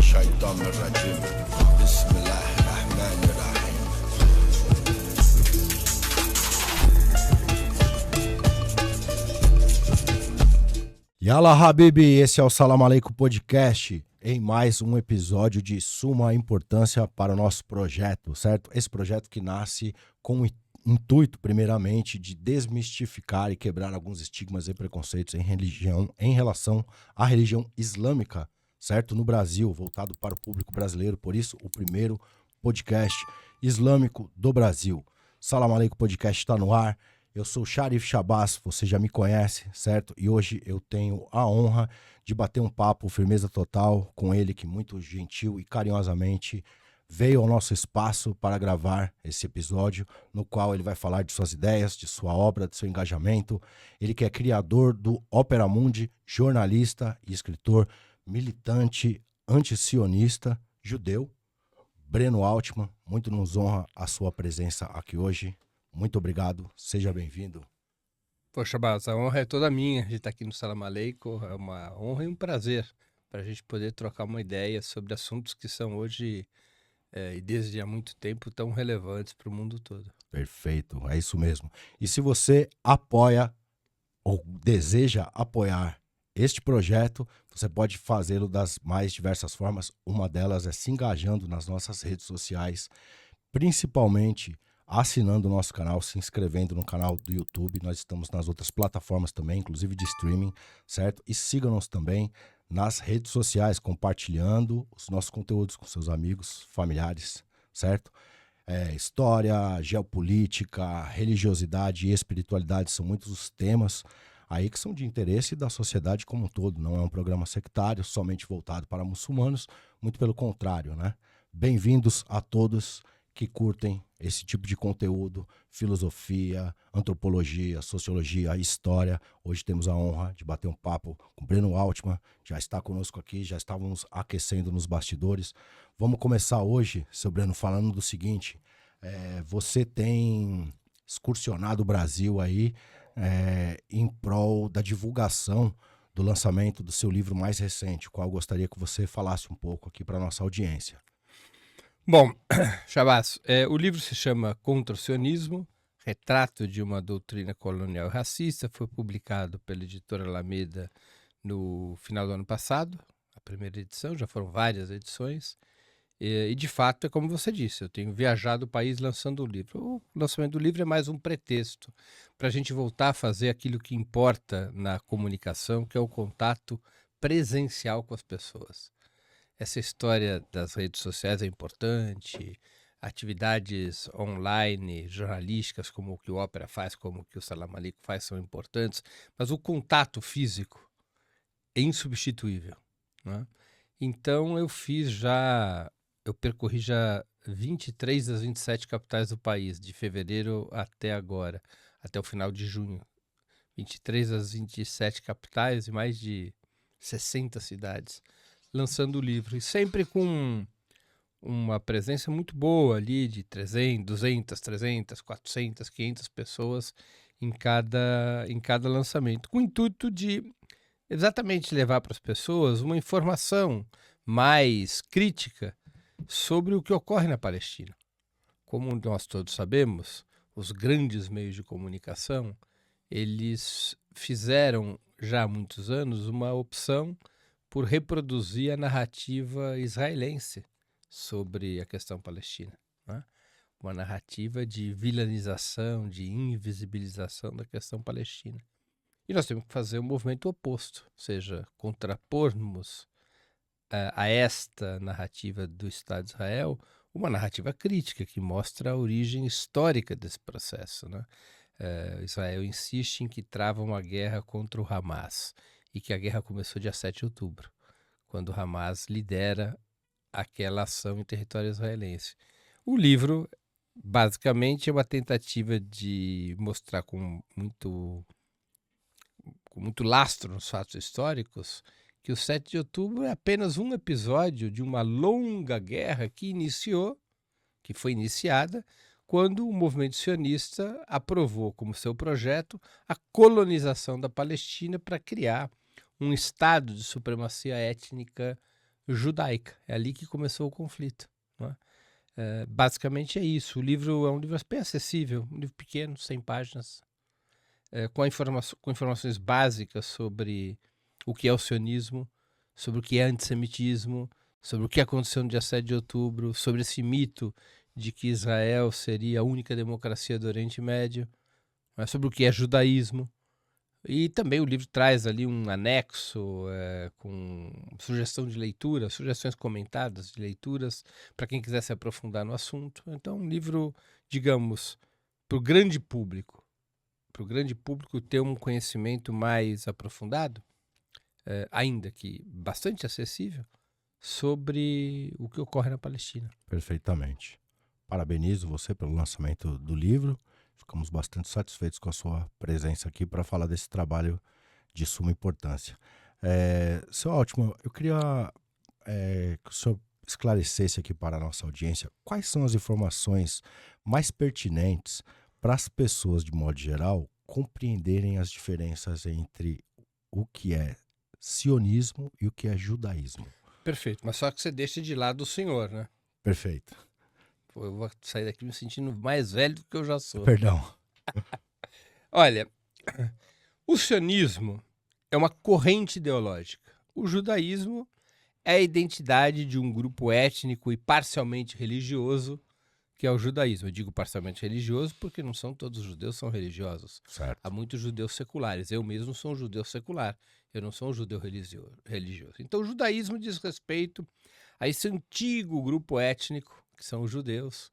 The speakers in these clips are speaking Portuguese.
الشيطان الرجيم بسم الله الرحمن الرحيم. Yala Habibi, esse é o Salam Aleikum Podcast, em mais um episódio de suma importância para o nosso projeto, certo? Esse projeto que nasce com o intuito, primeiramente, de desmistificar e quebrar alguns estigmas e preconceitos em relação à religião islâmica, certo? No Brasil, voltado para o público brasileiro, por isso o primeiro podcast islâmico do Brasil. Salam Aleikum Podcast está no ar. Eu sou Sharif Shabazz, você já me conhece, certo? E hoje eu tenho a honra de bater um papo, firmeza total, com ele que muito gentil e carinhosamente veio ao nosso espaço para gravar esse episódio, no qual ele vai falar de suas ideias, de sua obra, de seu engajamento. Ele que é criador do Opera Mundi, jornalista e escritor, militante antisionista, judeu. Breno Altman, muito nos honra a sua presença aqui hoje. Muito obrigado, seja bem-vindo. Poxa, Baz, a honra é toda minha de estar aqui no Salam Aleikum. É uma honra e um prazer para a gente poder trocar uma ideia sobre assuntos que são hoje e desde há muito tempo tão relevantes para o mundo todo. Perfeito, é isso mesmo. E se você apoia ou deseja apoiar este projeto, você pode fazê-lo das mais diversas formas. Uma delas é se engajando nas nossas redes sociais, principalmente assinando o nosso canal, se inscrevendo no canal do YouTube. Nós estamos nas outras plataformas também, inclusive de streaming, certo? E sigam-nos também nas redes sociais, compartilhando os nossos conteúdos com seus amigos, familiares, certo? História, geopolítica, religiosidade e espiritualidade são muitos os temas aí que são de interesse da sociedade como um todo. Não é um programa sectário, somente voltado para muçulmanos, muito pelo contrário, né? Bem-vindos a todos que curtem esse tipo de conteúdo, filosofia, antropologia, sociologia, história. Hoje temos a honra de bater um papo com Breno Altman, já está conosco aqui, já estávamos aquecendo nos bastidores. Vamos começar hoje, seu Breno, falando do seguinte: você tem excursionado o Brasil aí em prol da divulgação do lançamento do seu livro mais recente, o qual eu gostaria que você falasse um pouco aqui para a nossa audiência. Bom, Shabazz, o livro se chama Contra o Sionismo, Retrato de uma Doutrina Colonial e Racista. Foi publicado pela editora Alameda no final do ano passado, a primeira edição, já foram várias edições. E de fato, é como você disse, eu tenho viajado o país lançando o livro. O lançamento do livro é mais um pretexto para a gente voltar a fazer aquilo que importa na comunicação, que é o contato presencial com as pessoas. Essa história das redes sociais é importante, atividades online, jornalísticas, como o que o Opera faz, como o que o Salam Aleikum faz, são importantes, mas o contato físico é insubstituível, né? Então eu percorri já 23 das 27 capitais do país, de fevereiro até agora, até o final de junho. 23 das 27 capitais e mais de 60 cidades, lançando o livro, e sempre com uma presença muito boa ali de 300, 200, 300, 400, 500 pessoas em cada lançamento, com o intuito de exatamente levar para as pessoas uma informação mais crítica sobre o que ocorre na Palestina. Como nós todos sabemos, os grandes meios de comunicação, eles fizeram já há muitos anos uma opção por reproduzir a narrativa israelense sobre a questão palestina, né? Uma narrativa de vilanização, de invisibilização da questão palestina. E nós temos que fazer um movimento oposto, ou seja, contrapormos a esta narrativa do Estado de Israel uma narrativa crítica que mostra a origem histórica desse processo, né? Israel insiste em que trava uma guerra contra o Hamas, e que a guerra começou dia 7 de outubro, quando o Hamas lidera aquela ação em território israelense. O livro, basicamente, é uma tentativa de mostrar com muito lastro nos fatos históricos que o 7 de outubro é apenas um episódio de uma longa guerra que foi iniciada quando o movimento sionista aprovou como seu projeto a colonização da Palestina para criar um estado de supremacia étnica judaica. É ali que começou o conflito. Não é? Basicamente é isso. O livro é um livro bem acessível, um livro pequeno, 100 páginas, com informações básicas sobre o que é o sionismo, sobre o que é antissemitismo, sobre o que aconteceu no dia 7 de outubro, sobre esse mito de que Israel seria a única democracia do Oriente Médio, sobre o que é judaísmo. E também o livro traz ali um anexo com sugestão de leitura, sugestões comentadas de leituras, para quem quiser se aprofundar no assunto. Então, um livro, digamos, para o grande público ter um conhecimento mais aprofundado, ainda que bastante acessível, sobre o que ocorre na Palestina. Perfeitamente. Parabenizo você pelo lançamento do livro. Ficamos bastante satisfeitos com a sua presença aqui para falar desse trabalho de suma importância. Seu Altman, eu queria que o senhor esclarecesse aqui para a nossa audiência quais são as informações mais pertinentes para as pessoas, de modo geral, compreenderem as diferenças entre o que é sionismo e o que é judaísmo. Perfeito, mas só que você deixa de lado o senhor, né? Perfeito. Pô, eu vou sair daqui me sentindo mais velho do que eu já sou. Perdão. Olha, o sionismo é uma corrente ideológica. O judaísmo é a identidade de um grupo étnico e parcialmente religioso, que é o judaísmo. Eu digo parcialmente religioso porque não são todos os judeus são religiosos. Certo. Há muitos judeus seculares. Eu mesmo sou um judeu secular. Eu não sou um judeu religioso. Então, o judaísmo diz respeito a esse antigo grupo étnico, que são os judeus,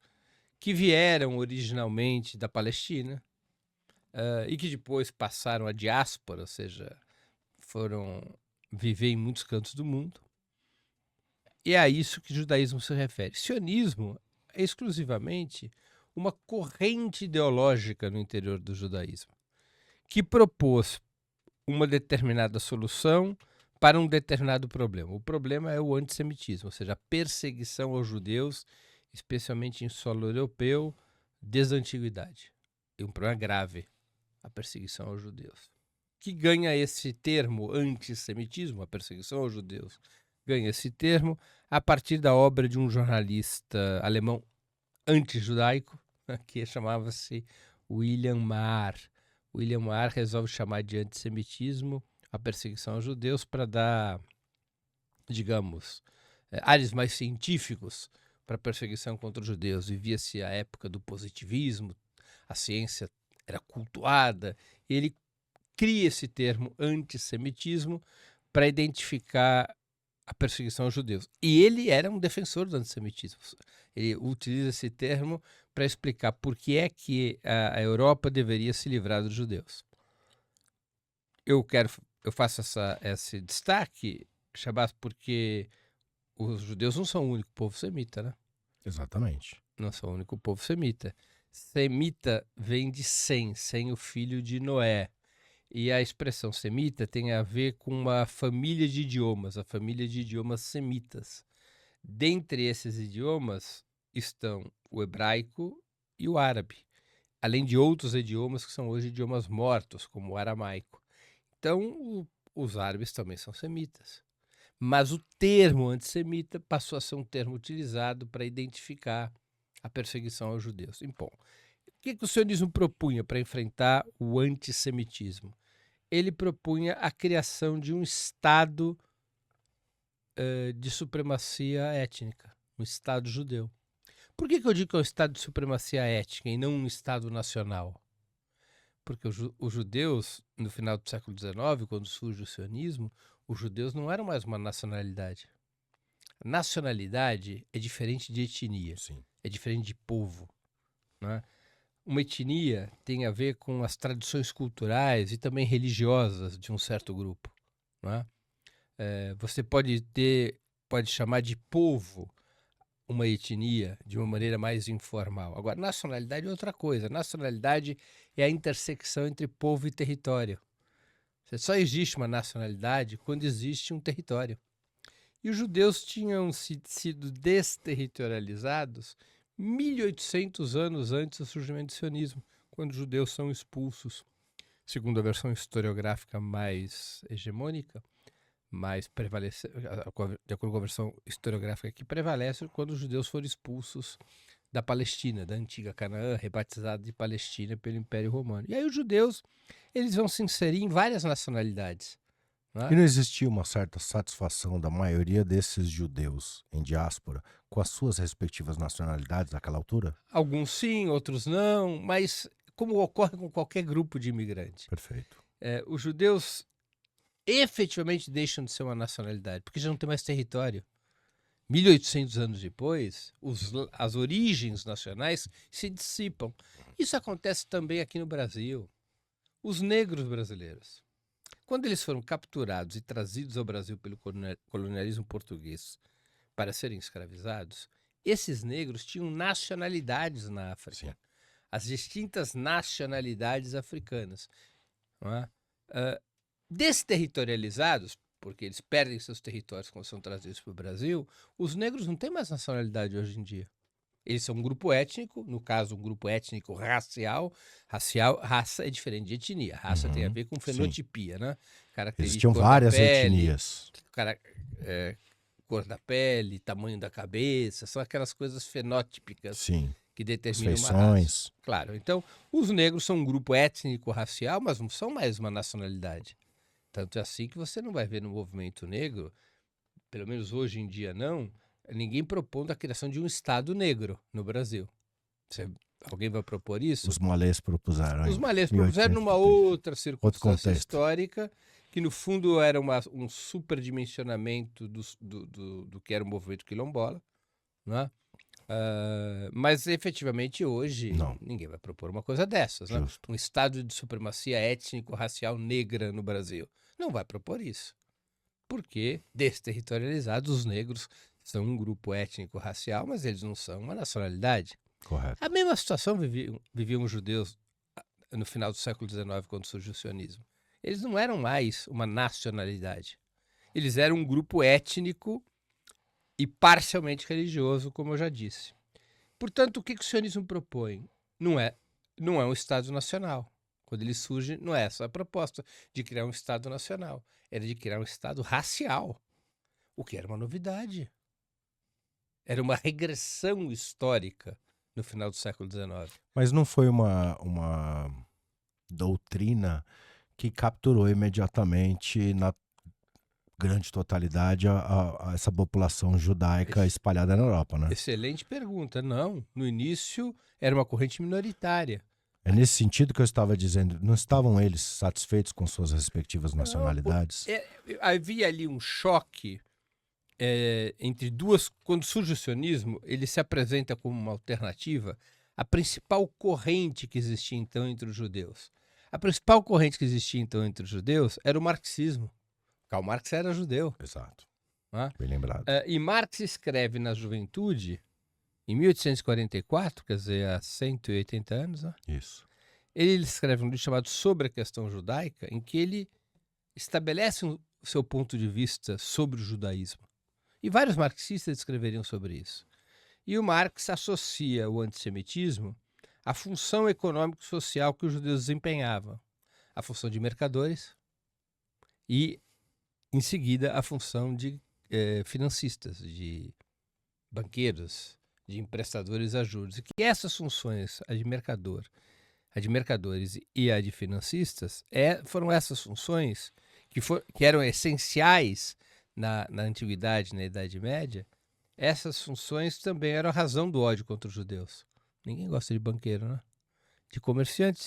que vieram originalmente da Palestina e que depois passaram a diáspora, ou seja, foram viver em muitos cantos do mundo. E é a isso que o judaísmo se refere. Sionismo é exclusivamente uma corrente ideológica no interior do judaísmo, que propôs uma determinada solução para um determinado problema. O problema é o antissemitismo, ou seja, a perseguição aos judeus, especialmente em solo europeu, desde a antiguidade. É um problema grave, a perseguição aos judeus. Que ganha esse termo antissemitismo, a perseguição aos judeus, ganha esse termo a partir da obra de um jornalista alemão antijudaico, que chamava-se William Maher. William Maher resolve chamar de antissemitismo a perseguição aos judeus para dar, digamos, ares mais científicos para a perseguição contra os judeus. Vivia-se a época do positivismo, a ciência era cultuada, e ele cria esse termo antissemitismo para identificar a perseguição aos judeus. E ele era um defensor do antissemitismo. Ele utiliza esse termo para explicar por que é que a Europa deveria se livrar dos judeus. Eu faço esse destaque, Shabbat, porque os judeus não são o único povo semita, né? Exatamente. Não são o único povo semita. Semita vem de Sem o filho de Noé. E a expressão semita tem a ver com uma família de idiomas, a família de idiomas semitas. Dentre esses idiomas estão o hebraico e o árabe, além de outros idiomas que são hoje idiomas mortos, como o aramaico. Então, os árabes também são semitas. Mas o termo antissemita passou a ser um termo utilizado para identificar a perseguição aos judeus. Bom, o que o sionismo propunha para enfrentar o antissemitismo? Ele propunha a criação de um Estado de supremacia étnica, um Estado judeu. Por que eu digo que é um Estado de supremacia étnica e não um Estado nacional? Porque os judeus, no final do século XIX, quando surge o sionismo, os judeus não eram mais uma nacionalidade. A nacionalidade é diferente de etnia, Sim. é diferente de povo, né? Uma etnia tem a ver com as tradições culturais e também religiosas de um certo grupo, né? Você pode chamar de povo uma etnia de uma maneira mais informal. Agora, nacionalidade é outra coisa. Nacionalidade é a intersecção entre povo e território. Só existe uma nacionalidade quando existe um território. E os judeus tinham sido desterritorializados 1.800 anos antes do surgimento do sionismo, quando os judeus são expulsos, segundo a versão historiográfica mais hegemônica, mas prevalece, de acordo com a versão historiográfica que prevalece, quando os judeus foram expulsos da Palestina, da antiga Canaã, rebatizada de Palestina pelo Império Romano. E aí os judeus, eles vão se inserir em várias nacionalidades. E não existia uma certa satisfação da maioria desses judeus em diáspora com as suas respectivas nacionalidades naquela altura? Alguns sim, outros não, mas como ocorre com qualquer grupo de imigrante. Perfeito. Os judeus efetivamente deixam de ser uma nacionalidade, porque já não tem mais território. 1800 anos depois, as origens nacionais se dissipam. Isso acontece também aqui no Brasil. Os negros brasileiros, quando eles foram capturados e trazidos ao Brasil pelo colonialismo português para serem escravizados, esses negros tinham nacionalidades na África. Sim. As distintas nacionalidades africanas. Não é? Desterritorializados, porque eles perdem seus territórios quando são trazidos para o Brasil, os negros não têm mais nacionalidade hoje em dia. Eles são um grupo étnico, no caso um grupo étnico racial. Raça é diferente de etnia. Raça tem a ver com fenotipia, né? Existiam várias pele, etnias. Cor da pele, tamanho da cabeça, são aquelas coisas fenótipicas. Sim. Que determinam As uma raça. feições. Claro, então os negros são um grupo étnico-racial, mas não são mais uma nacionalidade. Tanto é assim que você não vai ver no movimento negro, pelo menos hoje em dia não, ninguém propondo a criação de um Estado negro no Brasil. Alguém vai propor isso? Os malês propuseram. Os malês propuseram numa outra circunstância contexto histórica, que no fundo era um superdimensionamento do que era o movimento quilombola, né? Mas efetivamente hoje Não. ninguém vai propor uma coisa dessas, né? Justo. Um estado de supremacia étnico-racial negra no Brasil. Não vai propor isso. Porque desterritorializados, os negros são um grupo étnico-racial, mas eles não são uma nacionalidade. Correto. A mesma situação viviam os judeus no final do século XIX, quando surgiu o sionismo. Eles não eram mais uma nacionalidade. Eles eram um grupo étnico e parcialmente religioso, como eu já disse. Portanto, o que o sionismo propõe? Não é um Estado nacional. Quando ele surge, não é essa a proposta de criar um Estado nacional. Era de criar um Estado racial, o que era uma novidade. Era uma regressão histórica no final do século XIX. Mas não foi uma doutrina que capturou imediatamente na grande totalidade a essa população judaica espalhada na Europa, né? Excelente pergunta. Não, no início era uma corrente minoritária. É nesse sentido que eu estava dizendo, não estavam eles satisfeitos com suas respectivas nacionalidades? Havia ali um choque entre duas. Quando surge o sionismo, ele se apresenta como uma alternativa à principal corrente que existia então entre os judeus. A principal corrente que existia então entre os judeus era o marxismo. Karl Marx era judeu. Exato. Né? Bem lembrado. E Marx escreve na Juventude, em 1844, quer dizer, há 180 anos, né? Isso. Ele escreve um livro chamado Sobre a Questão Judaica, em que ele estabelece o seu ponto de vista sobre o judaísmo. E vários marxistas escreveriam sobre isso. E o Marx associa o antissemitismo à função econômico-social que os judeus desempenhavam. A função de mercadores e, em seguida, a função de financistas, de banqueiros, de emprestadores a juros. E que essas funções, a de mercadores e a de financistas, foram essas funções que eram essenciais na Antiguidade, na Idade Média. Essas funções também eram a razão do ódio contra os judeus. Ninguém gosta de banqueiro, né? De comerciante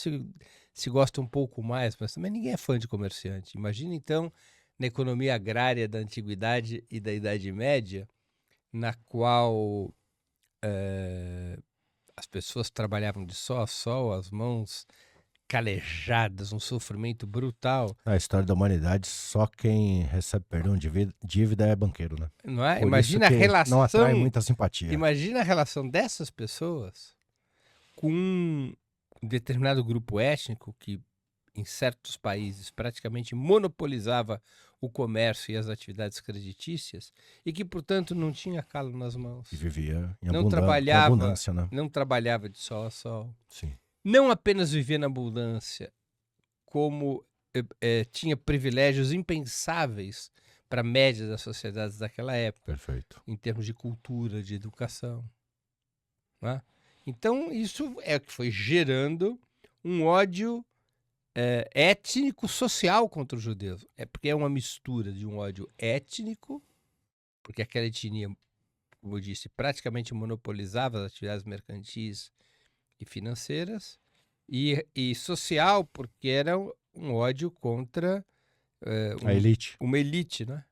se gosta um pouco mais, mas também ninguém é fã de comerciante. Imagina, então, na economia agrária da Antiguidade e da Idade Média, na qual as pessoas trabalhavam de sol a sol, as mãos calejadas, um sofrimento brutal. Na história da humanidade, só quem recebe perdão de dívida é banqueiro, né? Não é? Por Imagina a isso que relação. não atrai muita simpatia. Imagina a relação dessas pessoas com um determinado grupo étnico que, em certos países, praticamente monopolizava o comércio e as atividades creditícias e que, portanto, não tinha calo nas mãos. E vivia em Não com trabalhava, abundância, né? não trabalhava de sol a sol. Sim. Não apenas vivia na abundância, como tinha privilégios impensáveis para a média das sociedades daquela época, Perfeito. em termos de cultura, de educação. Né? Então, isso é o que foi gerando um ódio étnico-social contra os judeus. É porque é uma mistura de um ódio étnico, porque aquela etnia, como eu disse, praticamente monopolizava as atividades mercantis e financeiras, e social, porque era um ódio contra A elite. uma elite, né?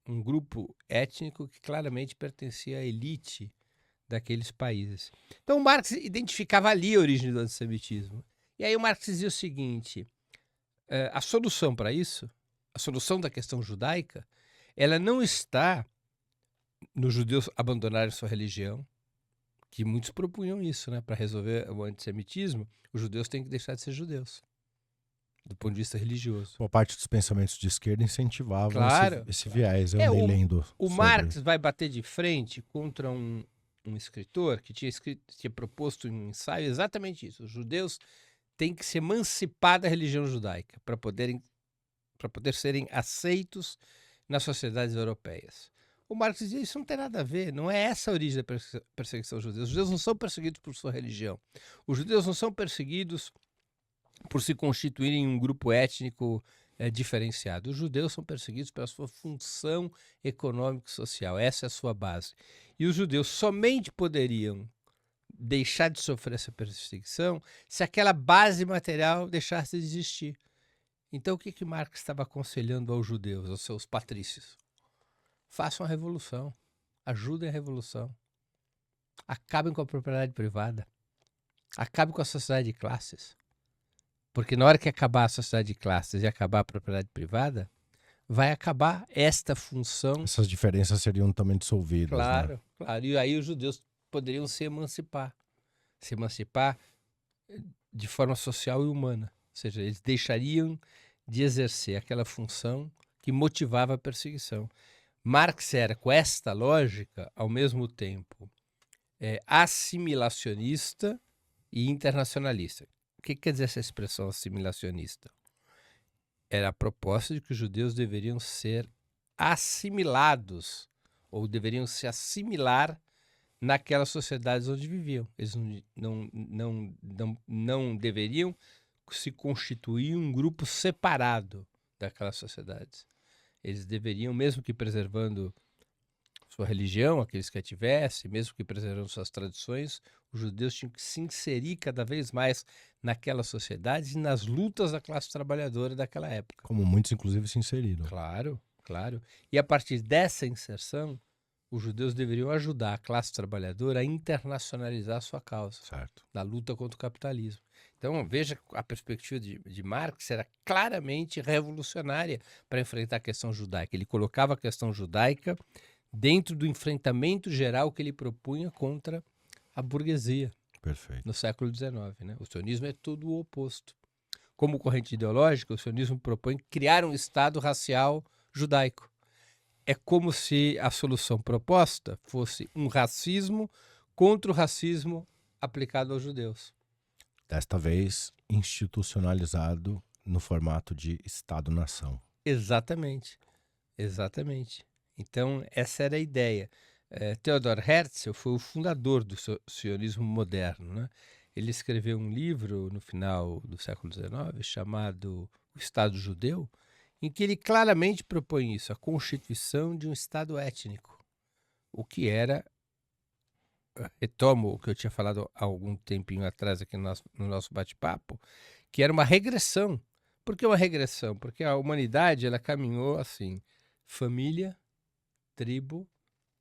Um grupo étnico que claramente pertencia à elite daqueles países. Então o Marx identificava ali a origem do antissemitismo. E aí o Marx dizia o seguinte, a solução para isso, a solução da questão judaica, ela não está nos judeus abandonarem sua religião, que muitos propunham isso, né? Para resolver o antissemitismo, os judeus têm que deixar de ser judeus, do ponto de vista religioso. Boa parte dos pensamentos de esquerda incentivavam Claro. esse viés. Eu andei lendo O sobre. Marx vai bater de frente contra um escritor que tinha proposto um ensaio exatamente isso. Os judeus têm que se emancipar da religião judaica para poder serem aceitos nas sociedades europeias. O Marx dizia, isso não tem nada a ver, não é essa a origem da perseguição aos judeus. Os judeus não são perseguidos por sua religião. Os judeus não são perseguidos por se constituírem um grupo étnico diferenciado. Os judeus são perseguidos pela sua função econômico-social, essa é a sua base. E os judeus somente poderiam deixar de sofrer essa perseguição se aquela base material deixasse de existir. Então o que Marx estava aconselhando aos judeus, aos seus patrícios? Façam a revolução, ajudem a revolução, acabem com a propriedade privada, acabem com a sociedade de classes. Porque na hora que acabar a sociedade de classes e acabar a propriedade privada, vai acabar esta função. Essas diferenças seriam também dissolvidas. Claro, né? claro. E aí os judeus poderiam se emancipar de forma social e humana. Ou seja, eles deixariam de exercer aquela função que motivava a perseguição. Marx era, com esta lógica, ao mesmo tempo assimilacionista e internacionalista. O que quer dizer essa expressão assimilacionista? Era a proposta de que os judeus deveriam ser assimilados, ou deveriam se assimilar naquelas sociedades onde viviam. Eles não deveriam se constituir um grupo separado daquelas sociedades. Eles deveriam, mesmo que preservando sua religião, aqueles que a tivessem, mesmo que preservando suas tradições, os judeus tinham que se inserir cada vez mais naquelas sociedades e nas lutas da classe trabalhadora daquela época. Como muitos, inclusive, se inseriram. Claro, claro. E a partir dessa inserção, os judeus deveriam ajudar a classe trabalhadora a internacionalizar a sua causa, Certo. na luta contra o capitalismo. Então, veja, a perspectiva de Marx era claramente revolucionária para enfrentar a questão judaica. Ele colocava a questão judaica dentro do enfrentamento geral que ele propunha contra a burguesia. Perfeito. No século XIX. Né? O sionismo é todo o oposto. Como corrente ideológica, o sionismo propõe criar um Estado racial judaico. É como se a solução proposta fosse um racismo contra o racismo aplicado aos judeus. Desta vez, institucionalizado no formato de Estado-nação. Exatamente. Exatamente. Então, essa era a ideia. Theodor Herzl foi o fundador do sionismo moderno. Né? Ele escreveu um livro no final do século XIX chamado O Estado Judeu, em que ele claramente propõe isso, a constituição de um Estado étnico, o que era, retomo o que eu tinha falado há algum tempinho atrás aqui no nosso bate-papo, que era uma regressão. Por que uma regressão? Porque a humanidade ela caminhou assim, família, tribo,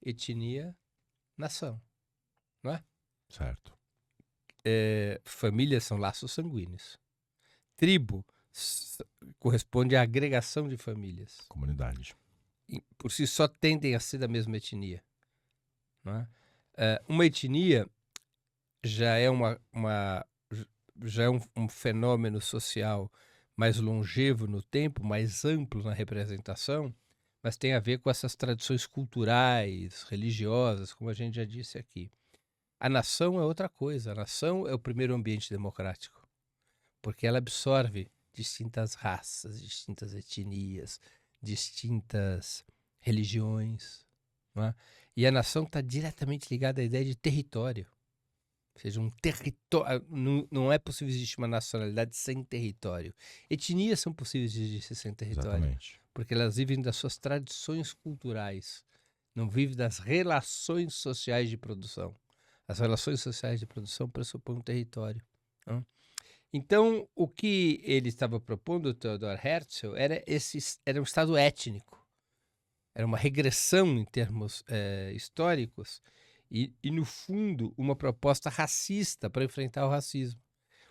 etnia, nação, não é? Certo. Família são laços sanguíneos. Tribo corresponde à agregação de famílias. Comunidade. E, por si só tendem a ser da mesma etnia. Não é? Uma etnia já é já é um fenômeno social mais longevo no tempo, mais amplo na representação, mas tem a ver com essas tradições culturais, religiosas, como a gente já disse aqui. A nação é outra coisa. A nação é o primeiro ambiente democrático, porque ela absorve distintas raças, distintas etnias, distintas religiões, não é? E a nação está diretamente ligada à ideia de território. Ou seja, um território. Não é possível existir uma nacionalidade sem território. Etnias são possíveis de existir sem território, Exatamente. porque elas vivem das suas tradições culturais, não vivem das relações sociais de produção. As relações sociais de produção pressupõem um território. Não? Então, o que ele estava propondo, o Theodor Herzl, era um Estado étnico. Era uma regressão em termos históricos e, no fundo, uma proposta racista para enfrentar o racismo.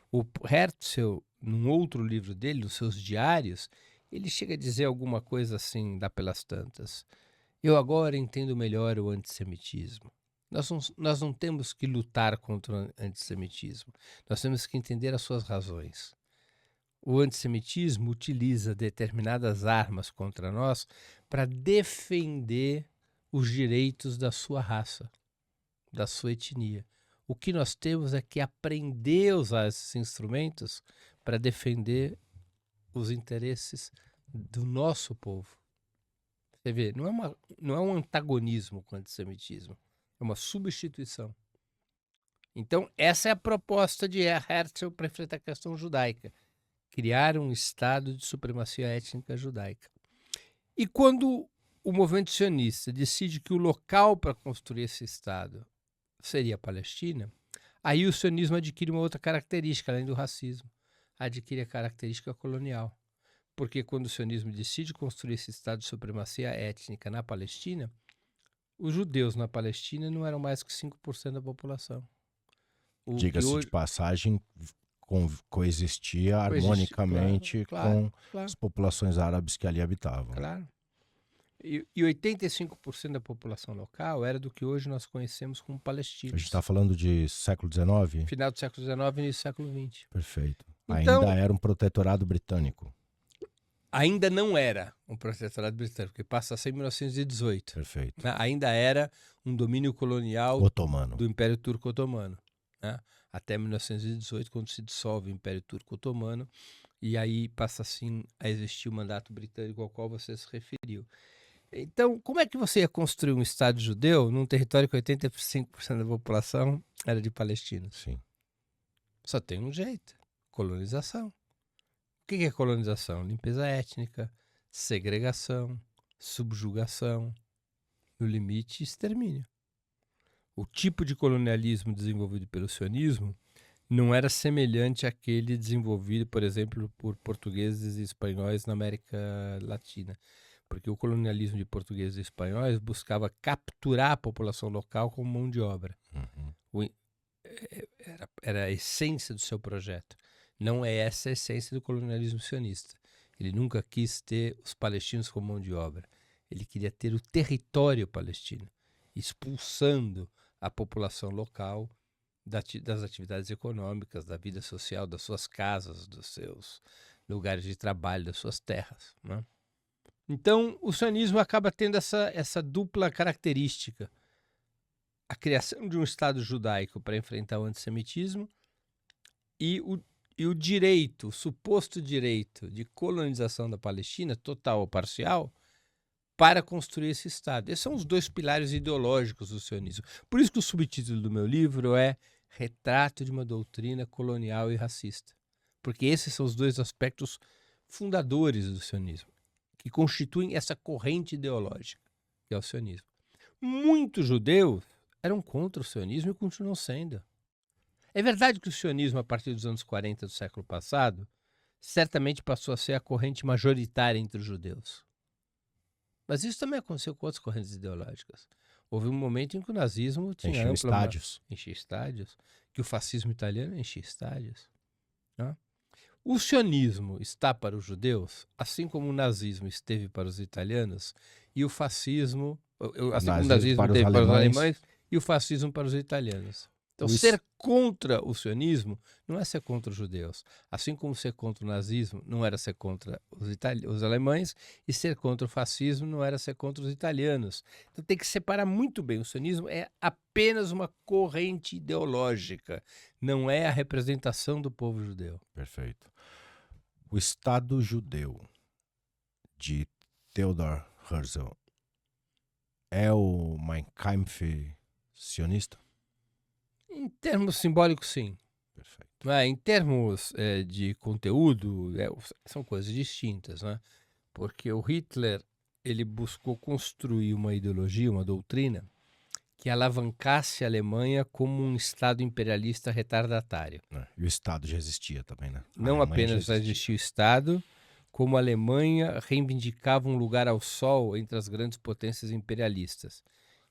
O Herzl, num outro livro dele, nos seus diários, ele chega a dizer alguma coisa assim, dá pelas tantas. Eu agora entendo melhor o antissemitismo. Nós não temos que lutar contra o antissemitismo. Nós temos que entender as suas razões. O antissemitismo utiliza determinadas armas contra nós para defender os direitos da sua raça, da sua etnia. O que nós temos é que aprender a usar esses instrumentos para defender os interesses do nosso povo. Você vê, não é um antagonismo com o antissemitismo, é uma substituição. Então, essa é a proposta de Herzl para enfrentar a questão judaica. Criar um Estado de supremacia étnica judaica. E quando o movimento sionista decide que o local para construir esse Estado seria a Palestina, aí o sionismo adquire uma outra característica, além do racismo. Adquire a característica colonial. Porque quando o sionismo decide construir esse Estado de supremacia étnica na Palestina, os judeus na Palestina não eram mais que 5% da população. Diga-se de passagem, coexistia harmonicamente claro. com as populações árabes que ali habitavam. Claro. E 85% da população local era do que hoje nós conhecemos como palestinos. A gente está falando de século XIX? Final do século XIX e início do século XX. Perfeito. Então, ainda era um protetorado britânico. Ainda não era um protetorado britânico, porque passa a ser em 1918. Perfeito. Né? Ainda era um domínio colonial Otomano. do Império Turco Otomano. Né? Até 1918, quando se dissolve o Império Turco Otomano, e aí passa assim a existir o mandato britânico ao qual você se referiu. Então, como é que você ia construir um Estado judeu num território que 85% da população era de palestinos? Sim. Só tem um jeito: colonização. O que é colonização? Limpeza étnica, segregação, subjugação, no limite, extermínio. O tipo de colonialismo desenvolvido pelo sionismo não era semelhante àquele desenvolvido, por exemplo, por portugueses e espanhóis na América Latina. Porque o colonialismo de portugueses e espanhóis buscava capturar a população local como mão de obra. Era a essência do seu projeto. Não é essa a essência do colonialismo sionista. Ele nunca quis ter os palestinos como mão de obra. Ele queria ter o território palestino, expulsando a população local das atividades econômicas, da vida social, das suas casas, dos seus lugares de trabalho, das suas terras. Né? Então, o sionismo acaba tendo essa dupla característica. A criação de um Estado judaico para enfrentar o antissemitismo e o direito, o suposto direito de colonização da Palestina, total ou parcial, para construir esse Estado. Esses são os dois pilares ideológicos do sionismo. Por isso que o subtítulo do meu livro é Retrato de uma Doutrina Colonial e Racista. Porque esses são os dois aspectos fundadores do sionismo, que constituem essa corrente ideológica, que é o sionismo. Muitos judeus eram contra o sionismo e continuam sendo. É verdade que o sionismo, a partir dos anos 40 do século passado, certamente passou a ser a corrente majoritária entre os judeus. Mas isso também aconteceu com outras correntes ideológicas. Houve um momento em que o nazismo tinha enchia estádios, que o fascismo italiano enchia estádios. Né? O sionismo está para os judeus, assim como o nazismo esteve para os italianos, e o fascismo, assim como o nazismo esteve para os alemães, e o fascismo para os italianos. Então, ser contra o sionismo não é ser contra os judeus. Assim como ser contra o nazismo não era ser contra os alemães, e ser contra o fascismo não era ser contra os italianos. Então, tem que separar muito bem. O sionismo é apenas uma corrente ideológica, não é a representação do povo judeu. Perfeito. O Estado judeu de Theodor Herzl é o Mein Kampf sionista? Em termos simbólicos, sim. Perfeito. Em termos de conteúdo, são coisas distintas, né? Porque o Hitler ele buscou construir uma ideologia, uma doutrina que alavancasse a Alemanha como um Estado imperialista retardatário. E o Estado já existia também, né? A Não Alemanha já apenas já existia o Estado, como a Alemanha reivindicava um lugar ao sol entre as grandes potências imperialistas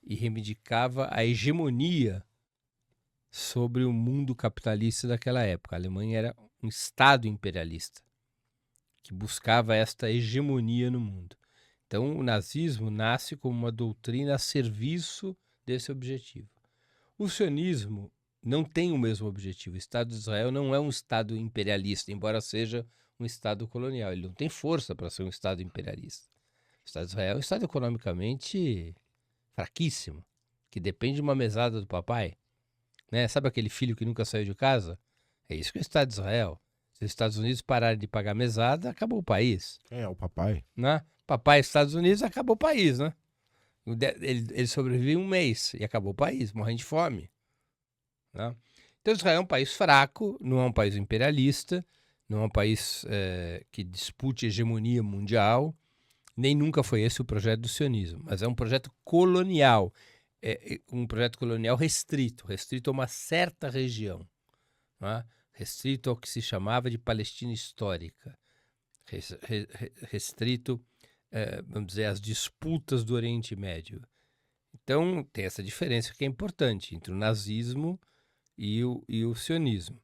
e reivindicava a hegemonia sobre o mundo capitalista daquela época. A Alemanha era um Estado imperialista que buscava esta hegemonia no mundo. Então, o nazismo nasce como uma doutrina a serviço desse objetivo. O sionismo não tem o mesmo objetivo. O Estado de Israel não é um Estado imperialista, embora seja um Estado colonial. Ele não tem força para ser um Estado imperialista. O Estado de Israel é um Estado economicamente fraquíssimo, que depende de uma mesada do papai. Né? Sabe aquele filho que nunca saiu de casa? É isso que é o Estado de Israel. Se os Estados Unidos pararem de pagar mesada, acabou o país. Quem é o papai? Né? Papai Estados Unidos, acabou o país, né? Ele sobrevive um mês e acabou o país, morrendo de fome. Né? Então Israel é um país fraco, não é um país imperialista, não é um país que dispute hegemonia mundial, nem nunca foi esse o projeto do sionismo, mas é um projeto colonial, um projeto colonial restrito a uma certa região, né? Restrito ao que se chamava de Palestina histórica, restrito, vamos dizer, às disputas do Oriente Médio. Então tem essa diferença que é importante entre o nazismo e o sionismo.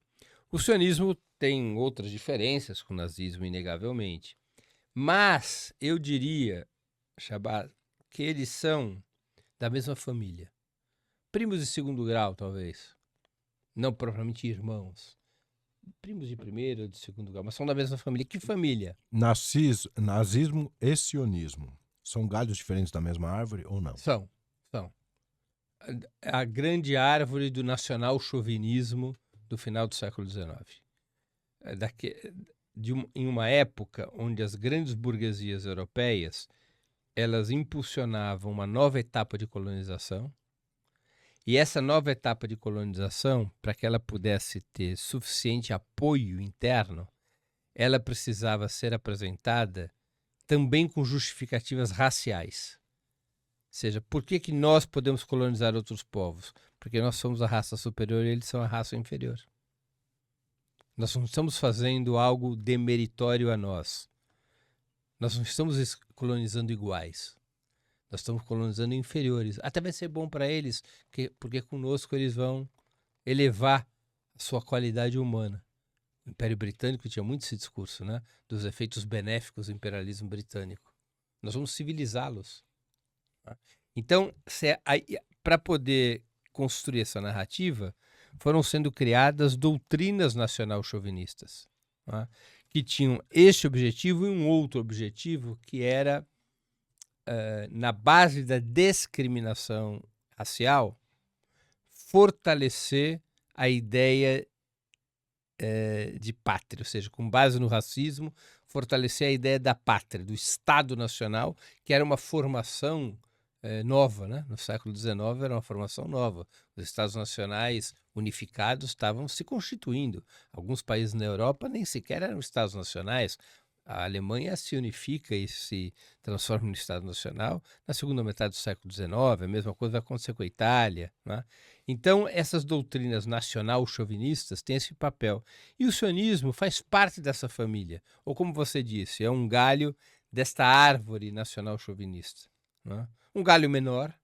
O sionismo tem outras diferenças com o nazismo, inegavelmente. Mas eu diria, Shabbat, que eles são da mesma família. Primos de segundo grau, talvez. Não propriamente irmãos. Primos de primeiro ou de segundo grau, mas são da mesma família. Que família? Nazismo e sionismo são galhos diferentes da mesma árvore ou não? São. A grande árvore do nacional chauvinismo do final do século XIX. Em uma época onde as grandes burguesias europeias elas impulsionavam uma nova etapa de colonização, e essa nova etapa de colonização, para que ela pudesse ter suficiente apoio interno, ela precisava ser apresentada também com justificativas raciais. Ou seja, por que nós podemos colonizar outros povos? Porque nós somos a raça superior e eles são a raça inferior. Nós não estamos fazendo algo demeritório a nós. Nós não estamos colonizando iguais. Nós estamos colonizando inferiores. Até vai ser bom para eles, porque conosco eles vão elevar a sua qualidade humana. O Império Britânico tinha muito esse discurso, né? Dos efeitos benéficos do imperialismo britânico. Nós vamos civilizá-los. Então, para poder construir essa narrativa, foram sendo criadas doutrinas nacional-chauvinistas, né? Que tinham este objetivo e um outro objetivo que era, na base da discriminação racial, fortalecer a ideia de pátria, ou seja, com base no racismo, fortalecer a ideia da pátria, do Estado Nacional, que era uma formação nova, né? No século XIX era uma formação nova. Os Estados Nacionais unificados estavam se constituindo. Alguns países na Europa nem sequer eram Estados Nacionais. A Alemanha se unifica e se transforma no Estado Nacional na segunda metade do século XIX. A mesma coisa vai acontecer com a Itália, né? Então, essas doutrinas nacional-chauvinistas têm esse papel. E o sionismo faz parte dessa família. Ou, como você disse, é um galho desta árvore nacional-chauvinista, né? Um galho menor,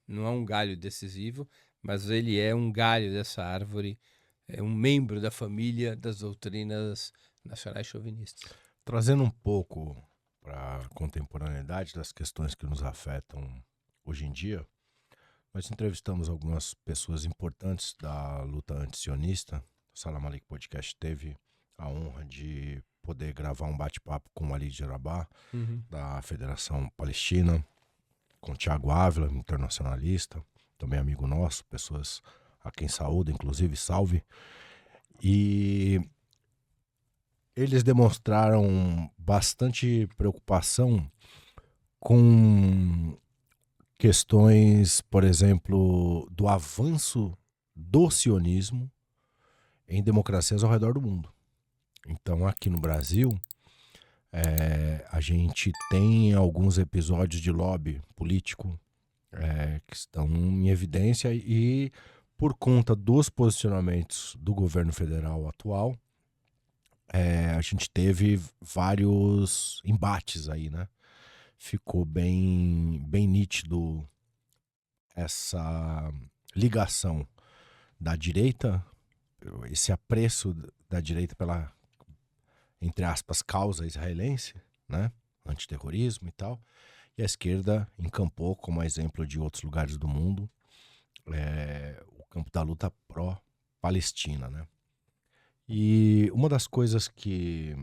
não é um galho decisivo, mas ele é um galho dessa árvore, é um membro da família das doutrinas nacionais chauvinistas. Trazendo um pouco para a contemporaneidade das questões que nos afetam hoje em dia, nós entrevistamos algumas pessoas importantes da luta antisionista. O Salam Aleichem Podcast teve a honra de poder gravar um bate-papo com o Ali Jarabá, da Federação Palestina, com o Thiago Ávila, internacionalista, também amigo nosso, pessoas a quem saúdo, inclusive, salve. E eles demonstraram bastante preocupação com questões, por exemplo, do avanço do sionismo em democracias ao redor do mundo. Então, aqui no Brasil, a gente tem alguns episódios de lobby político que estão em evidência e, por conta dos posicionamentos do governo federal atual, a gente teve vários embates aí, né? Ficou bem nítido essa ligação da direita, esse apreço da direita pela, entre aspas, causa israelense, né? Antiterrorismo e tal. E a esquerda encampou, como exemplo de outros lugares do mundo, o campo da luta pró-Palestina, né? E uma das coisas que,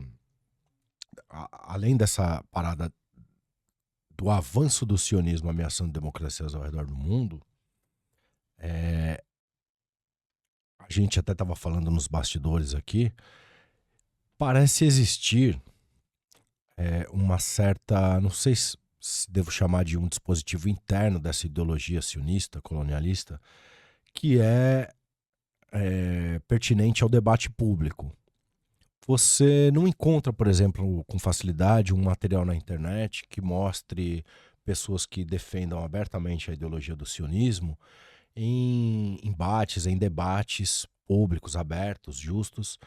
além dessa parada do avanço do sionismo ameaçando democracias ao redor do mundo, a gente até estava falando nos bastidores aqui, parece existir uma certa, não sei se devo chamar de um dispositivo interno dessa ideologia sionista, colonialista, que é pertinente ao debate público. Você não encontra, por exemplo, com facilidade um material na internet que mostre pessoas que defendam abertamente a ideologia do sionismo em embates, em debates públicos, abertos, justos,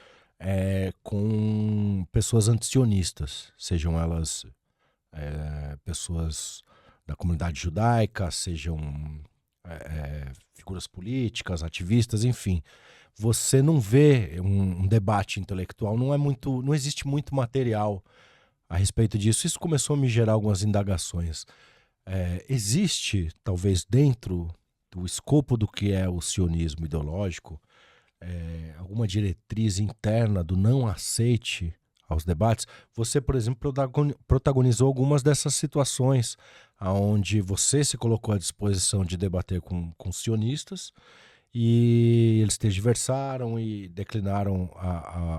com pessoas antisionistas, sejam elas pessoas da comunidade judaica, sejam figuras políticas, ativistas, enfim. Você não vê um debate intelectual, não existe muito material a respeito disso. Isso começou a me gerar algumas indagações. Existe, talvez dentro do escopo do que é o sionismo ideológico, alguma diretriz interna do não aceite aos debates? Você, por exemplo, protagonizou algumas dessas situações onde você se colocou à disposição de debater com sionistas e eles tergiversaram e declinaram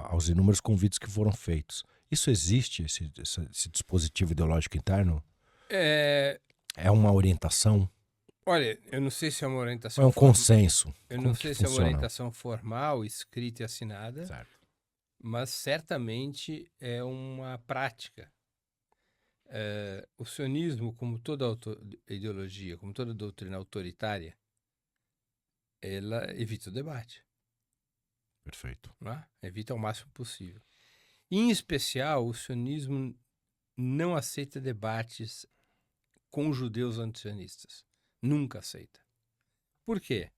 aos inúmeros convites que foram feitos. Isso existe, esse dispositivo ideológico interno? É uma orientação? Olha, eu não sei se é uma Ou é orientação um consenso? Eu Como não que sei se é uma funciona? orientação formal, escrita e assinada, Certo. mas certamente é uma prática. O sionismo, como toda ideologia, como toda doutrina autoritária, ela evita o debate, Perfeito. não é? Evita ao máximo possível. Em especial, o sionismo não aceita debates com judeus antisionistas. Nunca aceita. Por quê?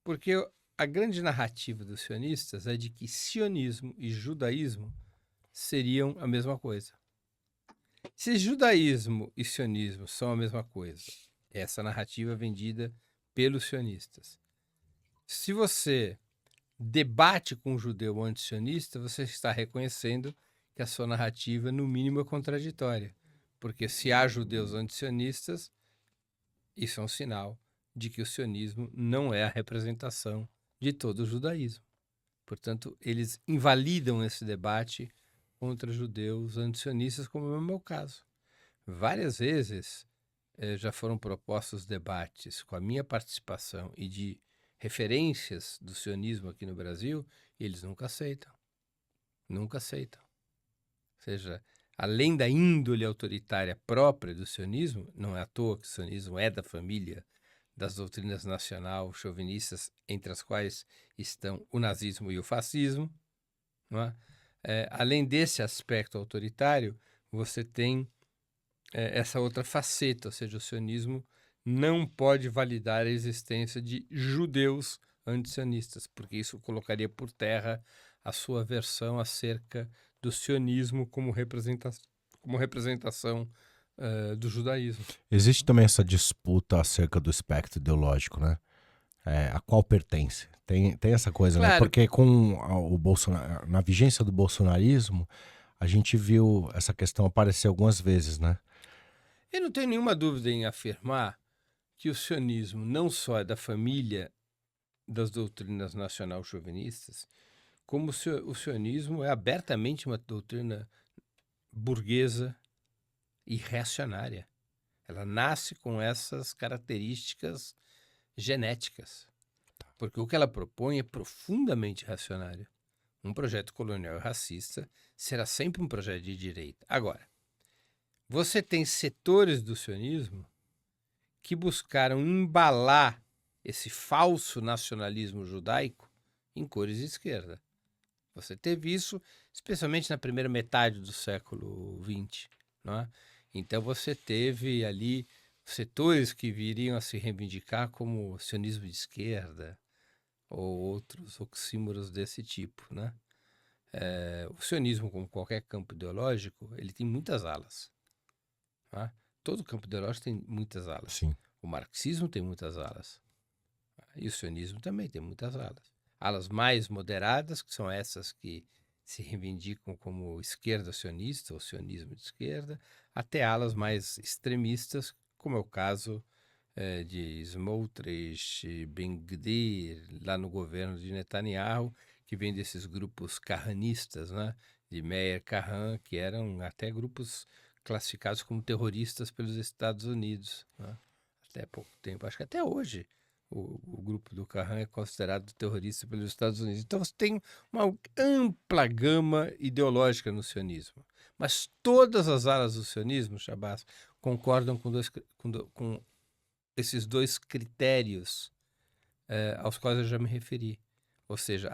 Porque a grande narrativa dos sionistas é de que sionismo e judaísmo seriam a mesma coisa. Se judaísmo e sionismo são a mesma coisa, essa narrativa é vendida pelos sionistas. Se você debate com um judeu anti-sionista, você está reconhecendo que a sua narrativa, no mínimo, é contraditória. Porque se há judeus anti-sionistas, isso é um sinal de que o sionismo não é a representação de todo o judaísmo. Portanto, eles invalidam esse debate contra judeus antisionistas, como é o meu caso. Várias vezes já foram propostos debates com a minha participação e de referências do sionismo aqui no Brasil, e eles nunca aceitam. Nunca aceitam. Ou seja, além da índole autoritária própria do sionismo, não é à toa que o sionismo é da família das doutrinas nacional-chauvinistas, entre as quais estão o nazismo e o fascismo, não é? Além desse aspecto autoritário, você tem essa outra faceta, ou seja, o sionismo não pode validar a existência de judeus antisionistas, porque isso colocaria por terra a sua versão acerca do sionismo como representação do judaísmo. Existe também essa disputa acerca do espectro ideológico, né? A qual pertence. Tem essa coisa, né? Claro. Porque com o Bolsonaro, na vigência do bolsonarismo, a gente viu essa questão aparecer algumas vezes, né? Eu não tenho nenhuma dúvida em afirmar que o sionismo não só é da família das doutrinas nacional-chauvinistas, como o sionismo é abertamente uma doutrina burguesa e reacionária. Ela nasce com essas características genéticas. Porque o que ela propõe é profundamente reacionário. Um projeto colonial e racista será sempre um projeto de direita. Agora, você tem setores do sionismo que buscaram embalar esse falso nacionalismo judaico em cores de esquerda. Você teve isso especialmente na primeira metade do século XX, não é? Então você teve ali setores que viriam a se reivindicar como sionismo de esquerda ou outros oxímoros desse tipo, né? O sionismo, como qualquer campo ideológico, ele tem muitas alas. Tá? Todo campo ideológico tem muitas alas. Sim. O marxismo tem muitas alas. E o sionismo também tem muitas alas. Alas mais moderadas, que são essas que se reivindicam como esquerda sionista ou sionismo de esquerda, até alas mais extremistas, como é o caso de Smotrich e Ben-Gvir, lá no governo de Netanyahu, que vem desses grupos carranistas, né? De Meir Kahane, que eram até grupos classificados como terroristas pelos Estados Unidos, né? Até pouco tempo, acho que até hoje o grupo do Kahane é considerado terrorista pelos Estados Unidos. Então você tem uma ampla gama ideológica no sionismo. Mas todas as alas do sionismo, Shabazz, concordam com esses dois critérios aos quais eu já me referi. Ou seja,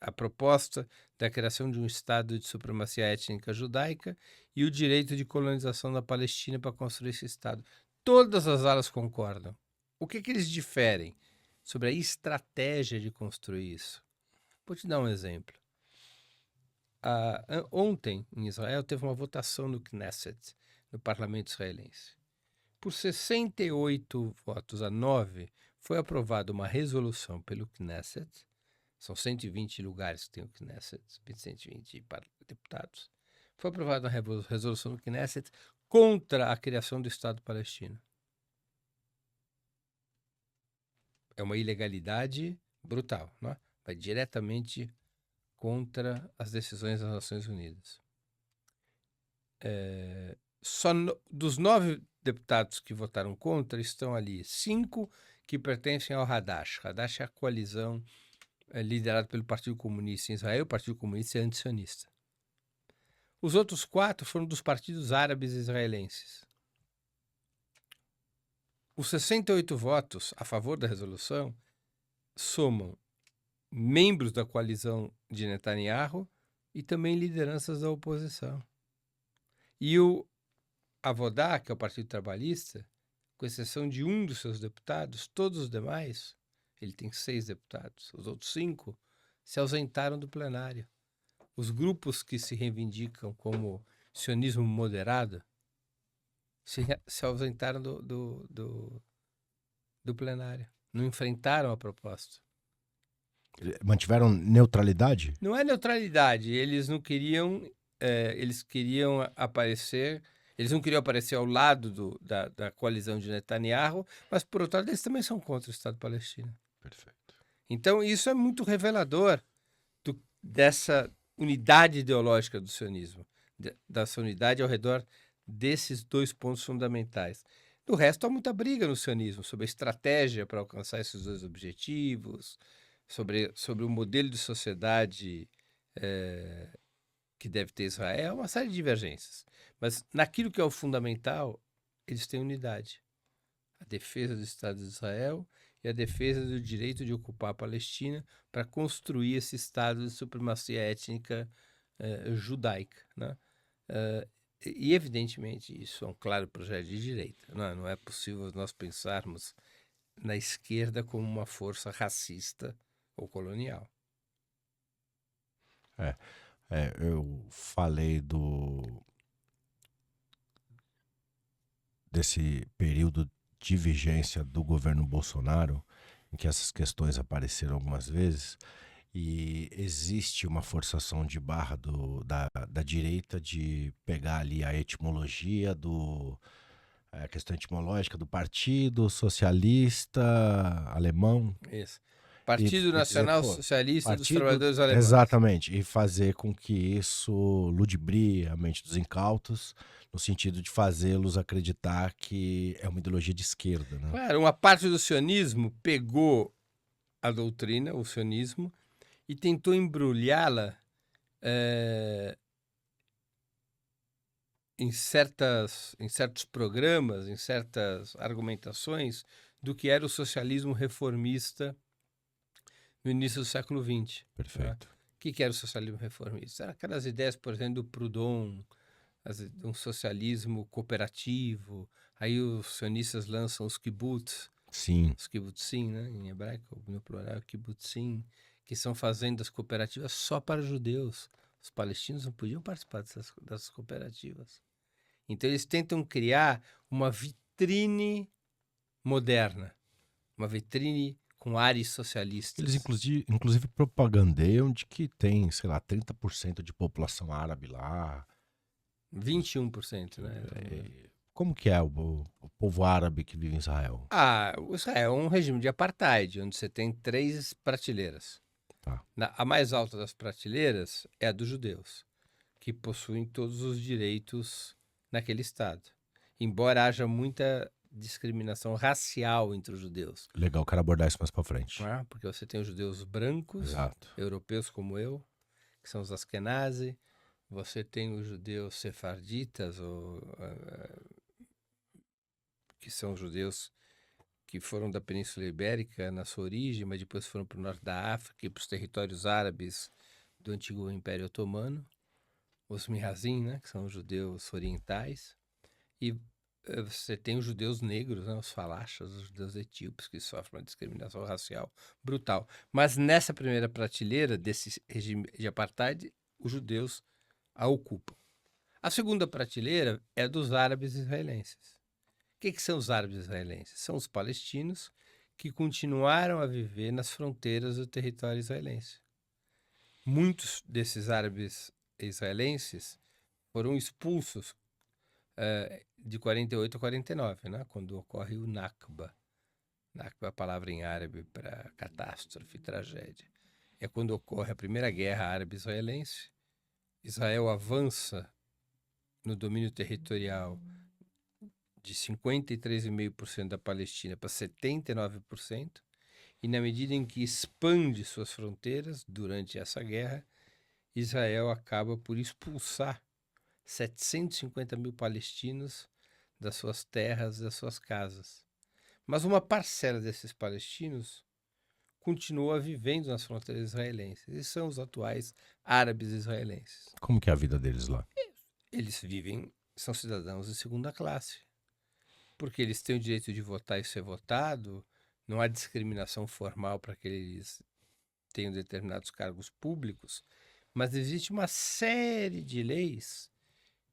a proposta da criação de um Estado de supremacia étnica judaica e o direito de colonização da Palestina para construir esse Estado. Todas as alas concordam. O que eles diferem sobre a estratégia de construir isso? Vou te dar um exemplo. Ontem, em Israel, teve uma votação no Knesset, no parlamento israelense. Por 68 votos a 9, foi aprovada uma resolução pelo Knesset. São 120 lugares que tem o Knesset, 120 deputados. Foi aprovada uma resolução no Knesset contra a criação do Estado palestino. É uma ilegalidade brutal, não é? Vai diretamente contra as decisões das Nações Unidas. Dos 9 deputados que votaram contra, estão ali 5 que pertencem ao Hadash. Hadash é a coalizão liderada pelo Partido Comunista em Israel. O Partido Comunista é antisionista. Os outros 4 foram dos partidos árabes israelenses. Os 68 votos a favor da resolução somam membros da coalizão de Netanyahu e também lideranças da oposição. E o Avodá, que é o Partido Trabalhista, com exceção de um dos seus deputados, todos os demais, ele tem 6 deputados, os outros 5 se ausentaram do plenário. Os grupos que se reivindicam como sionismo moderado se ausentaram do plenário, não enfrentaram a proposta. Mantiveram neutralidade? Não é neutralidade, eles não queriam, eles queriam aparecer, eles não queriam aparecer ao lado da coalizão de Netanyahu, mas por outro lado eles também são contra o Estado palestino. Perfeito. Então isso é muito revelador dessa unidade ideológica do sionismo, dessa unidade ao redor desses 2 pontos fundamentais. Do resto, há muita briga no sionismo sobre a estratégia para alcançar esses 2 objetivos, sobre o modelo de sociedade que deve ter Israel, uma série de divergências. Mas naquilo que é o fundamental, eles têm unidade. A defesa do Estado de Israel e a defesa do direito de ocupar a Palestina para construir esse Estado de supremacia étnica judaica, né? E, evidentemente, isso é um claro projeto de direita. Não é possível nós pensarmos na esquerda como uma força racista ou colonial. Eu falei desse período de vigência do governo Bolsonaro, em que essas questões apareceram algumas vezes, e existe uma forçação de barra da direita de pegar ali a etimologia a questão etimológica do partido socialista alemão. Isso. Partido dizer, Nacional pô, Socialista dos partido, Trabalhadores Alemães. exatamente, e fazer com que isso ludibrie a mente dos incautos, no sentido de fazê-los acreditar que é uma ideologia de esquerda, né? Claro, uma parte do sionismo pegou a doutrina, o sionismo, e tentou embrulhá-la em certos programas, em certas argumentações do que era o socialismo reformista no início do século XX. Né? Perfeito. O que era o socialismo reformista? Era aquelas ideias, por exemplo, do Proudhon, um socialismo cooperativo. Aí os sionistas lançam os kibbutz, Sim, os kibbutzim, né? Em hebraico, no plural, kibbutzim, que são fazendas cooperativas só para judeus. Os palestinos não podiam participar dessas cooperativas. Então eles tentam criar uma vitrine moderna, uma vitrine com ares socialistas. eles inclusive propagandeiam de que tem, sei lá, 30% de população árabe lá. 21%, né? Como que é o povo árabe que vive em Israel? O Israel é um regime de apartheid, onde você tem 3 prateleiras. Tá. A mais alta das prateleiras é a dos judeus, que possuem todos os direitos naquele estado. Embora haja muita discriminação racial entre os judeus. Legal, quero abordar isso mais pra frente. Não é? Porque você tem os judeus brancos, Exato. europeus como eu, que são os Askenazi. Você tem os judeus sefarditas, que são os judeus que foram da Península Ibérica na sua origem, mas depois foram para o norte da África e para os territórios árabes do antigo Império Otomano. Os Mihazim, né, que são os judeus orientais. E você tem os judeus negros, né, os falachas, os judeus etíopes, que sofrem uma discriminação racial brutal. Mas nessa primeira prateleira desse regime de apartheid, os judeus a ocupam. A segunda prateleira é dos árabes israelenses. O que são os árabes israelenses? São os palestinos que continuaram a viver nas fronteiras do território israelense. Muitos desses árabes israelenses foram expulsos de 48 a 49, né? Quando ocorre o Nakba. Nakba é a palavra em árabe para catástrofe, tragédia. É quando ocorre a primeira guerra árabe-israelense. Israel avança no domínio territorial de 53,5% da Palestina para 79%, e na medida em que expande suas fronteiras durante essa guerra, Israel acaba por expulsar 750 mil palestinos das suas terras, das suas casas. Mas uma parcela desses palestinos continua vivendo nas fronteiras israelenses, e são os atuais árabes israelenses. Como que é a vida deles lá? Eles vivem, são cidadãos de segunda classe, porque eles têm o direito de votar e ser votado, não há discriminação formal para que eles tenham determinados cargos públicos, mas existe uma série de leis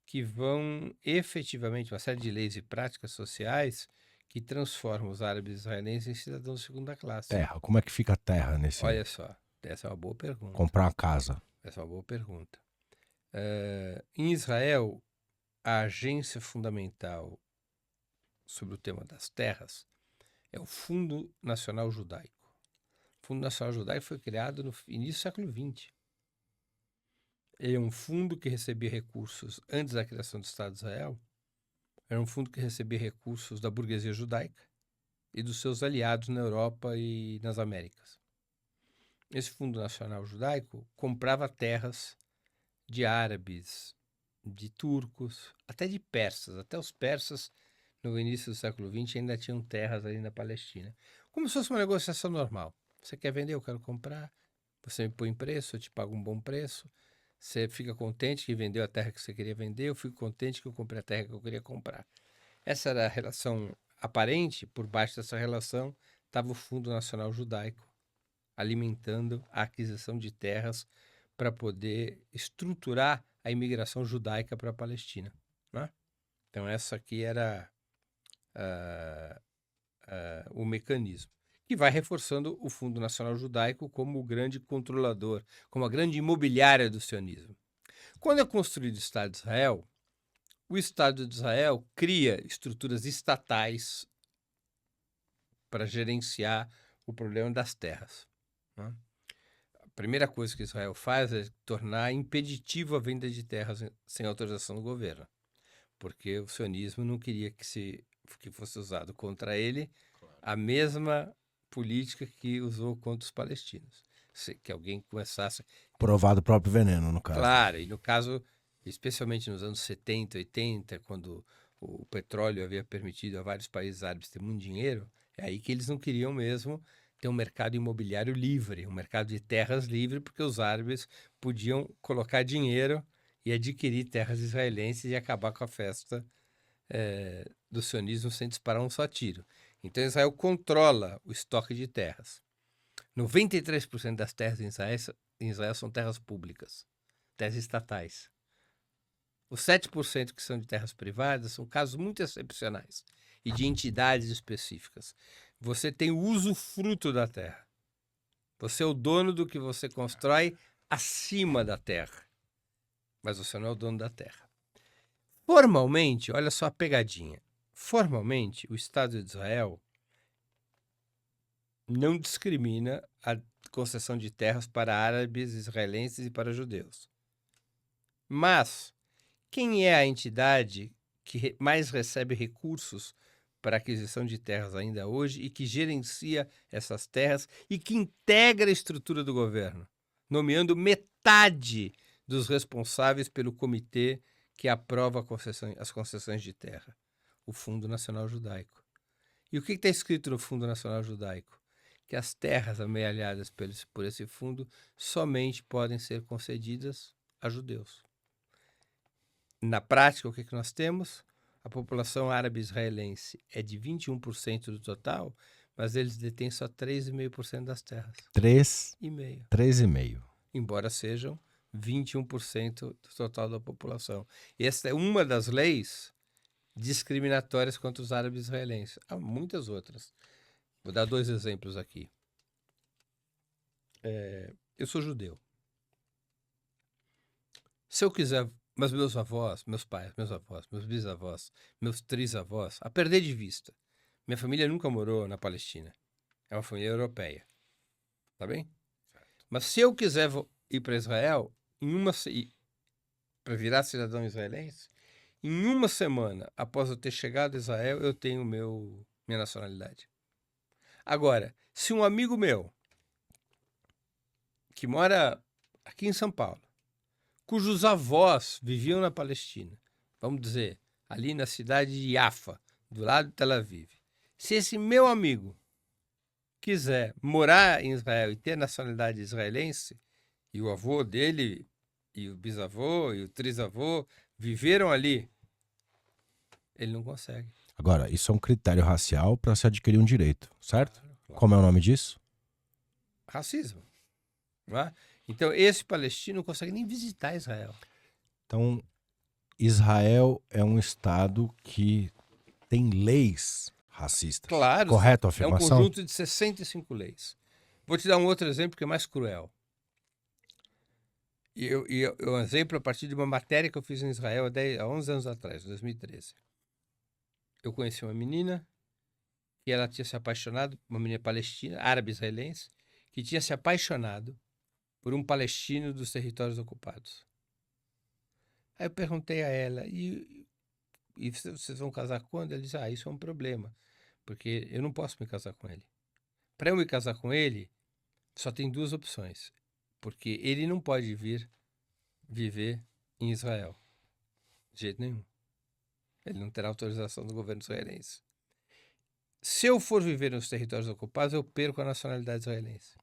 que vão efetivamente, uma série de leis e práticas sociais que transformam os árabes israelenses em cidadãos de segunda classe. Terra, como é que fica a terra nesse... Olha só, essa é uma boa pergunta. Comprar uma casa. Essa é uma boa pergunta. Em Israel, a agência fundamental sobre o tema das terras é o Fundo Nacional Judaico. O Fundo Nacional Judaico foi criado no início do século XX. Ele é um fundo que recebia recursos antes da criação do Estado de Israel. Era um fundo que recebia recursos da burguesia judaica e dos seus aliados na Europa e nas Américas. Esse Fundo Nacional Judaico comprava terras de árabes, de turcos, até de persas. Até os persas, no início do século XX, ainda tinham terras ali na Palestina. Como se fosse uma negociação normal. Você quer vender, eu quero comprar. Você me põe preço, eu te pago um bom preço. Você fica contente que vendeu a terra que você queria vender, eu fico contente que eu comprei a terra que eu queria comprar. Essa era a relação aparente. Por baixo dessa relação estava o Fundo Nacional Judaico, alimentando a aquisição de terras para poder estruturar a imigração judaica para a Palestina. Né? Então, essa aqui era o mecanismo, que vai reforçando o Fundo Nacional Judaico como o grande controlador, como a grande imobiliária do sionismo. Quando é construído o Estado de Israel, o Estado de Israel cria estruturas estatais para gerenciar o problema das terras. né? A primeira coisa que Israel faz é tornar impeditivo a venda de terras sem autorização do governo, porque o sionismo não queria que fosse usado contra ele a mesma política que usou contra os palestinos. Que alguém começasse... Provar do próprio veneno, no caso. Claro, e no caso, especialmente nos anos 70, 80, quando o petróleo havia permitido a vários países árabes ter muito dinheiro, é aí que eles não queriam mesmo ter um mercado imobiliário livre, um mercado de terras livre, porque os árabes podiam colocar dinheiro e adquirir terras israelenses e acabar com a festa do sionismo sem disparar um só tiro. Então Israel controla o estoque de terras. 93% das terras em Israel são terras públicas, terras estatais. Os 7% que são de terras privadas são casos muito excepcionais e de entidades específicas. Você tem o usufruto da terra. Você é o dono do que você constrói acima da terra, mas você não é o dono da terra. Formalmente, olha só a pegadinha. Formalmente, o Estado de Israel não discrimina a concessão de terras para árabes, israelenses e para judeus. Mas quem é a entidade que mais recebe recursos para a aquisição de terras ainda hoje e que gerencia essas terras e que integra a estrutura do governo, nomeando metade dos responsáveis pelo comitê que aprova as concessões de terra? O Fundo Nacional Judaico. E o que está escrito no Fundo Nacional Judaico? Que as terras amealhadas por esse fundo somente podem ser concedidas a judeus. Na prática, o que nós temos? A população árabe israelense é de 21% do total, mas eles detêm só 3,5% das terras. 3,5%. 3,5%. Embora sejam 21% do total da população. Esta é uma das leis discriminatórias contra os árabes israelenses. Há muitas outras. Vou dar 2 exemplos aqui. Eu sou judeu. Se eu quiser, mas meus avós, meus pais, meus avós, meus bisavós, meus trisavós, a perder de vista, minha família nunca morou na Palestina. É uma família europeia. Tá bem? Certo. Mas se eu quiser ir para Israel, para virar cidadão israelense, em uma semana após eu ter chegado a Israel, eu tenho minha nacionalidade. Agora, se um amigo meu que mora aqui em São Paulo, cujos avós viviam na Palestina, vamos dizer, ali na cidade de Yafa, do lado de Tel Aviv, se esse meu amigo quiser morar em Israel e ter nacionalidade israelense, e o avô dele, e o bisavô, e o trisavô viveram ali, ele não consegue. Agora, isso é um critério racial para se adquirir um direito, certo? Claro. Como é o nome disso? Racismo. Não é? Então, esse palestino não consegue nem visitar Israel. Então, Israel é um estado que tem leis racistas. Claro. Correto a afirmação? É um conjunto de 65 leis. Vou te dar um outro exemplo que é mais cruel. Um exemplo a partir de uma matéria que eu fiz em Israel há 11 anos atrás, 2013. Eu conheci uma menina que ela tinha se apaixonado, uma menina palestina, árabe-israelense, que tinha se apaixonado por um palestino dos territórios ocupados. Aí eu perguntei a ela, e vocês vão casar quando? Ela disse, isso é um problema, porque eu não posso me casar com ele. Para eu me casar com ele, só tem 2 opções, porque ele não pode vir viver em Israel, de jeito nenhum. Ele não terá autorização do governo israelense. Se eu for viver nos territórios ocupados, eu perco a nacionalidade israelense.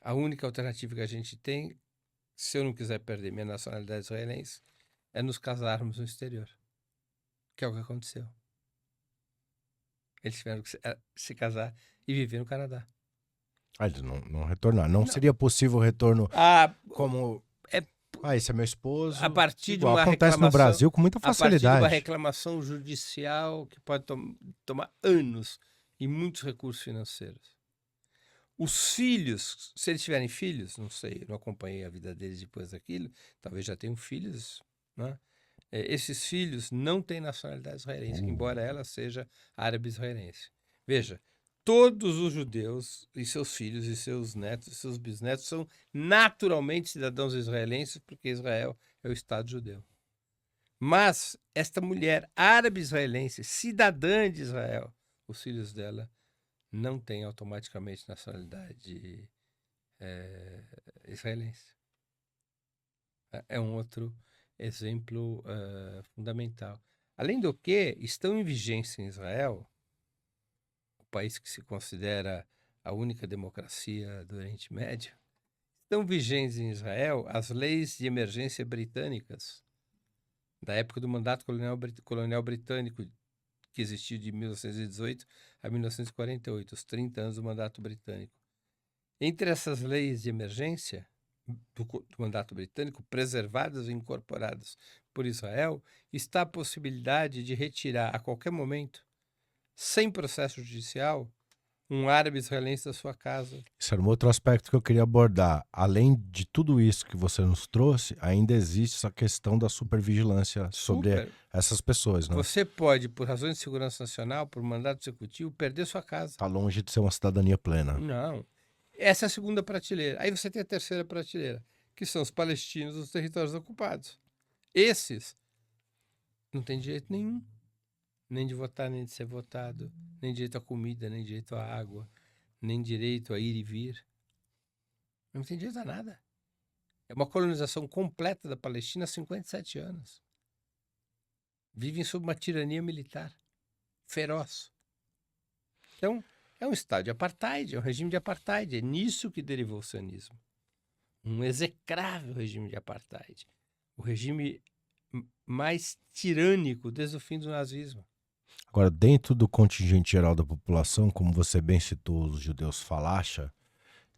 A única alternativa que a gente tem, se eu não quiser perder minha nacionalidade israelense, é nos casarmos no exterior. Que é o que aconteceu. Eles tiveram que se casar e viver no Canadá. Eles não retornaram. Não seria possível o retorno como... esse é meu esposo. A partir de uma acontece no Brasil com muita facilidade. A partir de uma reclamação judicial que pode tomar anos e muitos recursos financeiros. Os filhos, se eles tiverem filhos, não sei, não acompanhei a vida deles depois daquilo, talvez já tenham filhos, né? Esses filhos não têm nacionalidade israelense, embora ela seja árabe-israelense. Veja, todos os judeus e seus filhos e seus netos e seus bisnetos são naturalmente cidadãos israelenses, porque Israel é o Estado judeu. Mas esta mulher árabe-israelense, cidadã de Israel, os filhos dela não têm automaticamente nacionalidade israelense. É um outro exemplo fundamental. Além do que, estão em vigência em Israel, o país que se considera a única democracia do Oriente Médio, estão vigentes em Israel as leis de emergência britânicas da época do mandato colonial britânico, que existiu de 1918 a 1948, os 30 anos do mandato britânico. Entre essas leis de emergência do mandato britânico, preservadas e incorporadas por Israel, está a possibilidade de retirar a qualquer momento, sem processo judicial, um árabe israelense da sua casa. Isso era um outro aspecto que eu queria abordar. Além de tudo isso que você nos trouxe, ainda existe essa questão da supervigilância sobre essas pessoas, né? Você pode, por razões de segurança nacional, por mandato executivo, perder sua casa. Está longe de ser uma cidadania plena. Não. Essa é a segunda prateleira. Aí você tem a terceira prateleira, que são os palestinos dos territórios ocupados. Esses não têm direito nenhum. Nem de votar, nem de ser votado. Nem direito à comida, nem direito à água. Nem direito a ir e vir. Não tem direito a nada. É uma colonização completa da Palestina há 57 anos. Vivem sob uma tirania militar feroz. Então, é um estado de apartheid, é um regime de apartheid. É nisso que derivou o sionismo. Um execrável regime de apartheid. O regime mais tirânico desde o fim do nazismo. Agora, dentro do contingente geral da população, como você bem citou, os judeus falacha,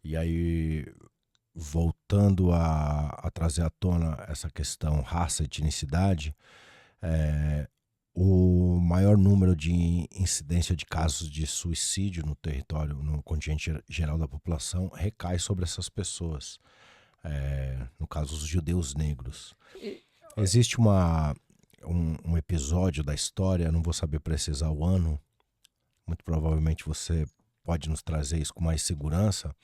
e aí voltando a trazer à tona essa questão raça e etnicidade, o maior número de incidência de casos de suicídio no território, no contingente geral da população, recai sobre essas pessoas. No caso, os judeus negros. Existe um episódio da história, não vou saber precisar o ano, muito provavelmente você pode nos trazer isso com mais segurança.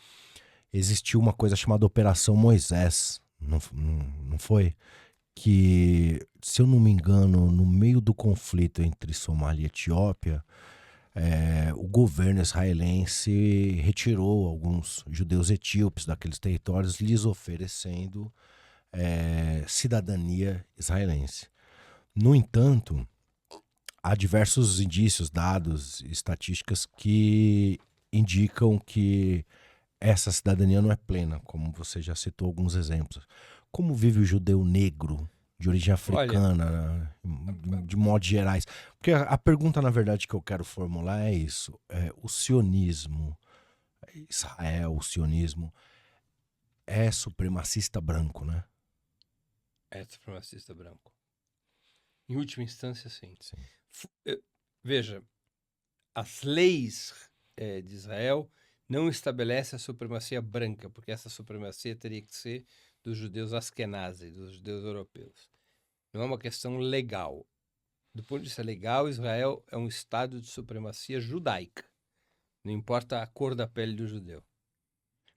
Existiu uma coisa chamada Operação Moisés, não foi? Que, se eu não me engano, no meio do conflito entre Somália e Etiópia, o governo israelense retirou alguns judeus etíopes daqueles territórios, lhes oferecendo cidadania israelense. No entanto, há diversos indícios, dados, estatísticas que indicam que essa cidadania não é plena, como você já citou alguns exemplos. Como vive o judeu negro, de origem africana, de modo gerais? Porque a pergunta, na verdade, que eu quero formular é isso. O sionismo, Israel, o sionismo, é supremacista branco, né? É supremacista branco. Em última instância, sim. Sim. Veja, as leis de Israel não estabelecem a supremacia branca, porque essa supremacia teria que ser dos judeus askenazi, dos judeus europeus. Não é uma questão legal. Do ponto de vista legal, Israel é um estado de supremacia judaica. Não importa a cor da pele do judeu.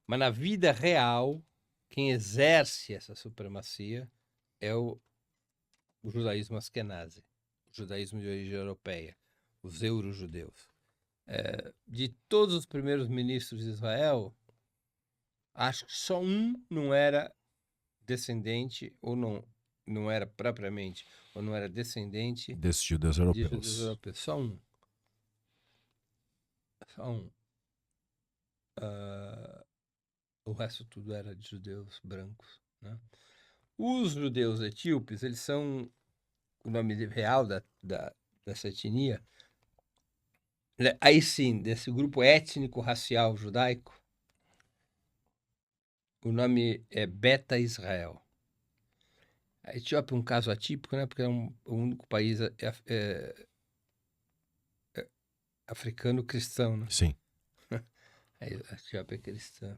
Mas na vida real, quem exerce essa supremacia é o judaísmo askenazi, o judaísmo de origem europeia, os euro-judeus. De todos os primeiros ministros de Israel, acho que só um não era descendente, ou não era propriamente, ou não era descendente desses judeus europeus. Só um. Só um. O resto tudo era de judeus brancos, né? Os judeus etíopes, eles são, o nome real dessa etnia, aí sim, desse grupo étnico-racial judaico, o nome é Beta Israel. A Etiópia é um caso atípico, né? Porque é o único país africano cristão, né? Sim. A Etiópia é cristã.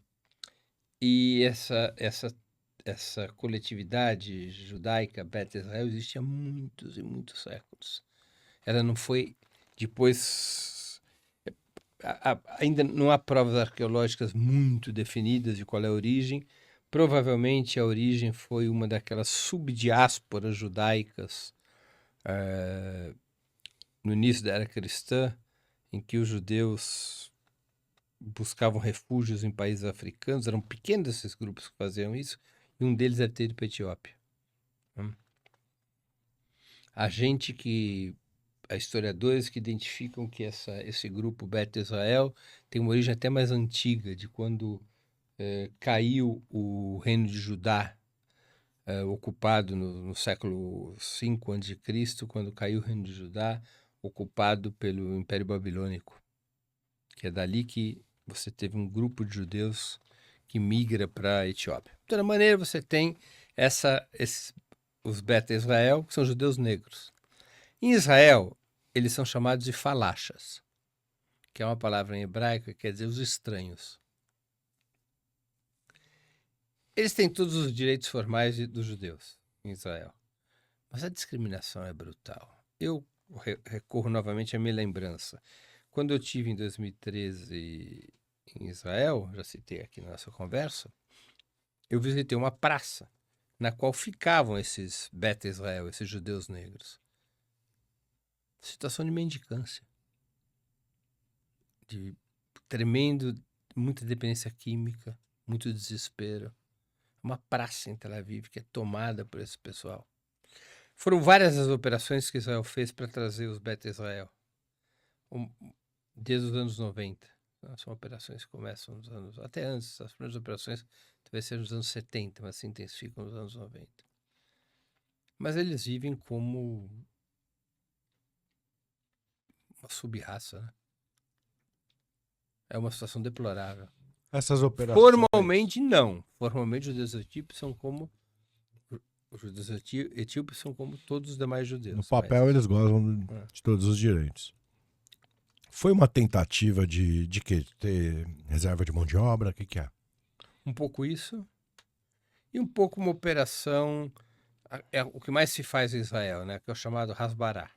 E essa coletividade judaica, Beta Israel, existe há muitos e muitos séculos. Ela não foi depois... ainda não há provas arqueológicas muito definidas de qual é a origem. Provavelmente a origem foi uma daquelas subdiásporas judaicas no início da era cristã, em que os judeus buscavam refúgios em países africanos. Eram pequenos esses grupos que faziam isso, e um deles deve ter ido para a Etiópia. Há historiadores que identificam que esse grupo Beta Israel tem uma origem até mais antiga, de quando caiu o reino de Judá, ocupado no século V a.C., quando caiu o reino de Judá, ocupado pelo Império Babilônico. Que é dali que você teve um grupo de judeus que migra para a Etiópia. De toda maneira, você tem os Beta Israel, que são judeus negros. Em Israel, eles são chamados de falachas, que é uma palavra em hebraico que quer dizer os estranhos. Eles têm todos os direitos formais dos judeus em Israel, mas a discriminação é brutal. Eu recorro novamente à minha lembrança. Quando eu tive em 2013 em Israel, já citei aqui na nossa conversa, eu visitei uma praça na qual ficavam esses Beta Israel, esses judeus negros. Situação de mendicância, de muita dependência química, muito desespero. Uma praça em Tel Aviv que é tomada por esse pessoal. Foram várias as operações que Israel fez para trazer os Beta Israel, desde os anos 90. São operações que começam nos anos... Até antes, as primeiras operações talvez sejam nos anos 70, mas se intensificam nos anos 90. Mas eles vivem como uma sub-raça, né? É uma situação deplorável. Essas operações... Formalmente, não. Formalmente, os judeus etíopes são como... Os judeus etíopes são como todos os demais judeus. No papel, eles gozam de todos os direitos. Foi uma tentativa de quê? Ter reserva de mão de obra? O que é? Um pouco isso. E um pouco uma operação... É o que mais se faz em Israel, né? Que é o chamado Hasbará.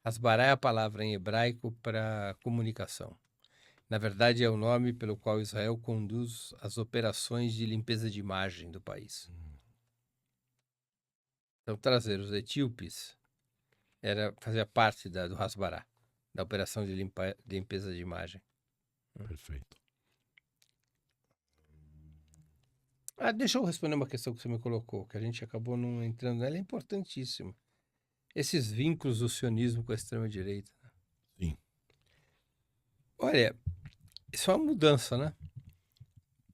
Hasbará é a palavra em hebraico para comunicação. Na verdade, é o nome pelo qual Israel conduz as operações de limpeza de imagem do país. Então, trazer os etíopes fazia parte do Hasbará, da operação de limpeza de imagem. Perfeito. Deixa eu responder uma questão que você me colocou, que a gente acabou não entrando nela, é importantíssimo. Esses vínculos do sionismo com a extrema-direita. Sim. Olha, isso é uma mudança, né?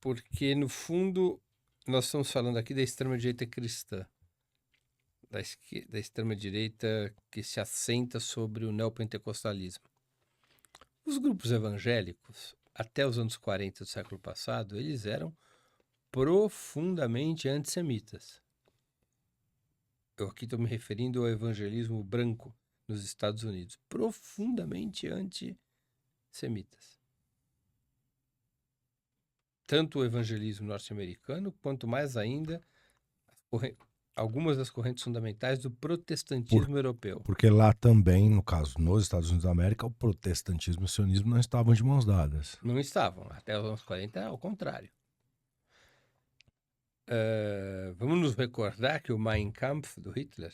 Porque, no fundo, nós estamos falando aqui da extrema-direita cristã, da extrema-direita que se assenta sobre o neopentecostalismo. Os grupos evangélicos, até os anos 40 do século passado, eles eram profundamente antissemitas. Eu aqui estou me referindo ao evangelismo branco nos Estados Unidos. Profundamente antissemitas. Tanto o evangelismo norte-americano, quanto mais ainda algumas das correntes fundamentais do protestantismo europeu. Porque lá também, no caso, nos Estados Unidos da América, o protestantismo e o sionismo não estavam de mãos dadas. Não estavam. Até os anos 40, ao contrário. Vamos nos recordar que o Mein Kampf, do Hitler,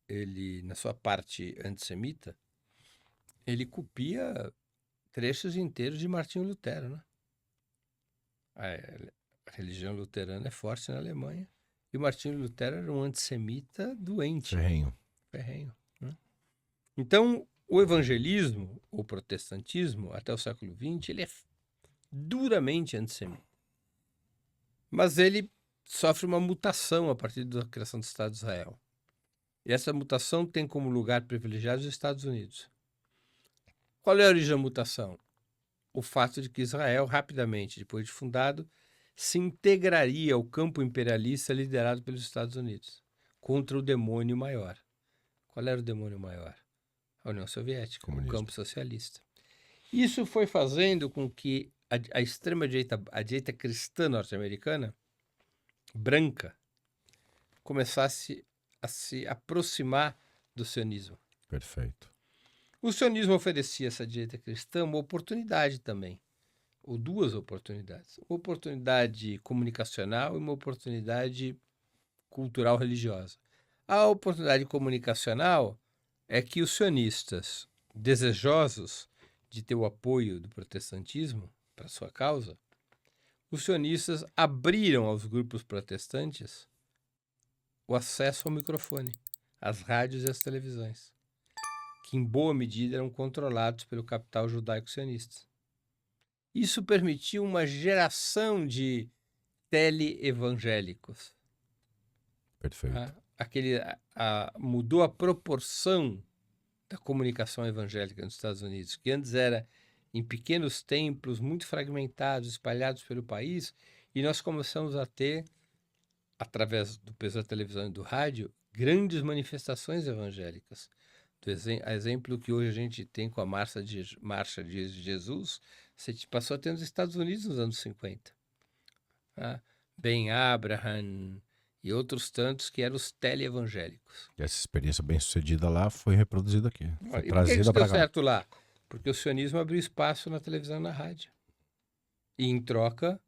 ele, na sua parte antissemita, ele copia trechos inteiros de Martinho Lutero, né? A religião luterana é forte na Alemanha. E o Martinho Lutero era um antissemita doente. Ferrenho. Né? Então, o evangelismo, o protestantismo, até o século XX, ele é duramente antissemita. Mas ele sofre uma mutação a partir da criação do Estado de Israel. E essa mutação tem como lugar privilegiado os Estados Unidos. Qual é a origem da mutação? O fato de que Israel, rapidamente, depois de fundado, se integraria ao campo imperialista liderado pelos Estados Unidos, contra o demônio maior. Qual era o demônio maior? A União Soviética, comunismo. O campo socialista. Isso foi fazendo com que a extrema-direita, a direita cristã norte-americana, branca, começasse a se aproximar do sionismo. Perfeito. O sionismo oferecia a essa direita cristã uma oportunidade também, ou duas oportunidades. Uma oportunidade comunicacional e uma oportunidade cultural religiosa. A oportunidade comunicacional é que os sionistas, desejosos de ter o apoio do protestantismo para sua causa, os sionistas abriram aos grupos protestantes o acesso ao microfone, às rádios e às televisões, que em boa medida eram controlados pelo capital judaico-sionista. Isso permitiu uma geração de teleevangélicos. Perfeito. Mudou a proporção da comunicação evangélica nos Estados Unidos, que antes era em pequenos templos muito fragmentados, espalhados pelo país, e nós começamos a ter, através do peso da televisão e do rádio, grandes manifestações evangélicas. A exemplo que hoje a gente tem com a Marcha de Jesus, você passou a ter nos Estados Unidos nos anos 50. Ben Abraham e outros tantos que eram os teleevangélicos. E essa experiência bem-sucedida lá foi reproduzida aqui. Foi E por que trazida isso para deu cá. certo lá? Porque o sionismo abriu espaço na televisão e na rádio. E, em troca,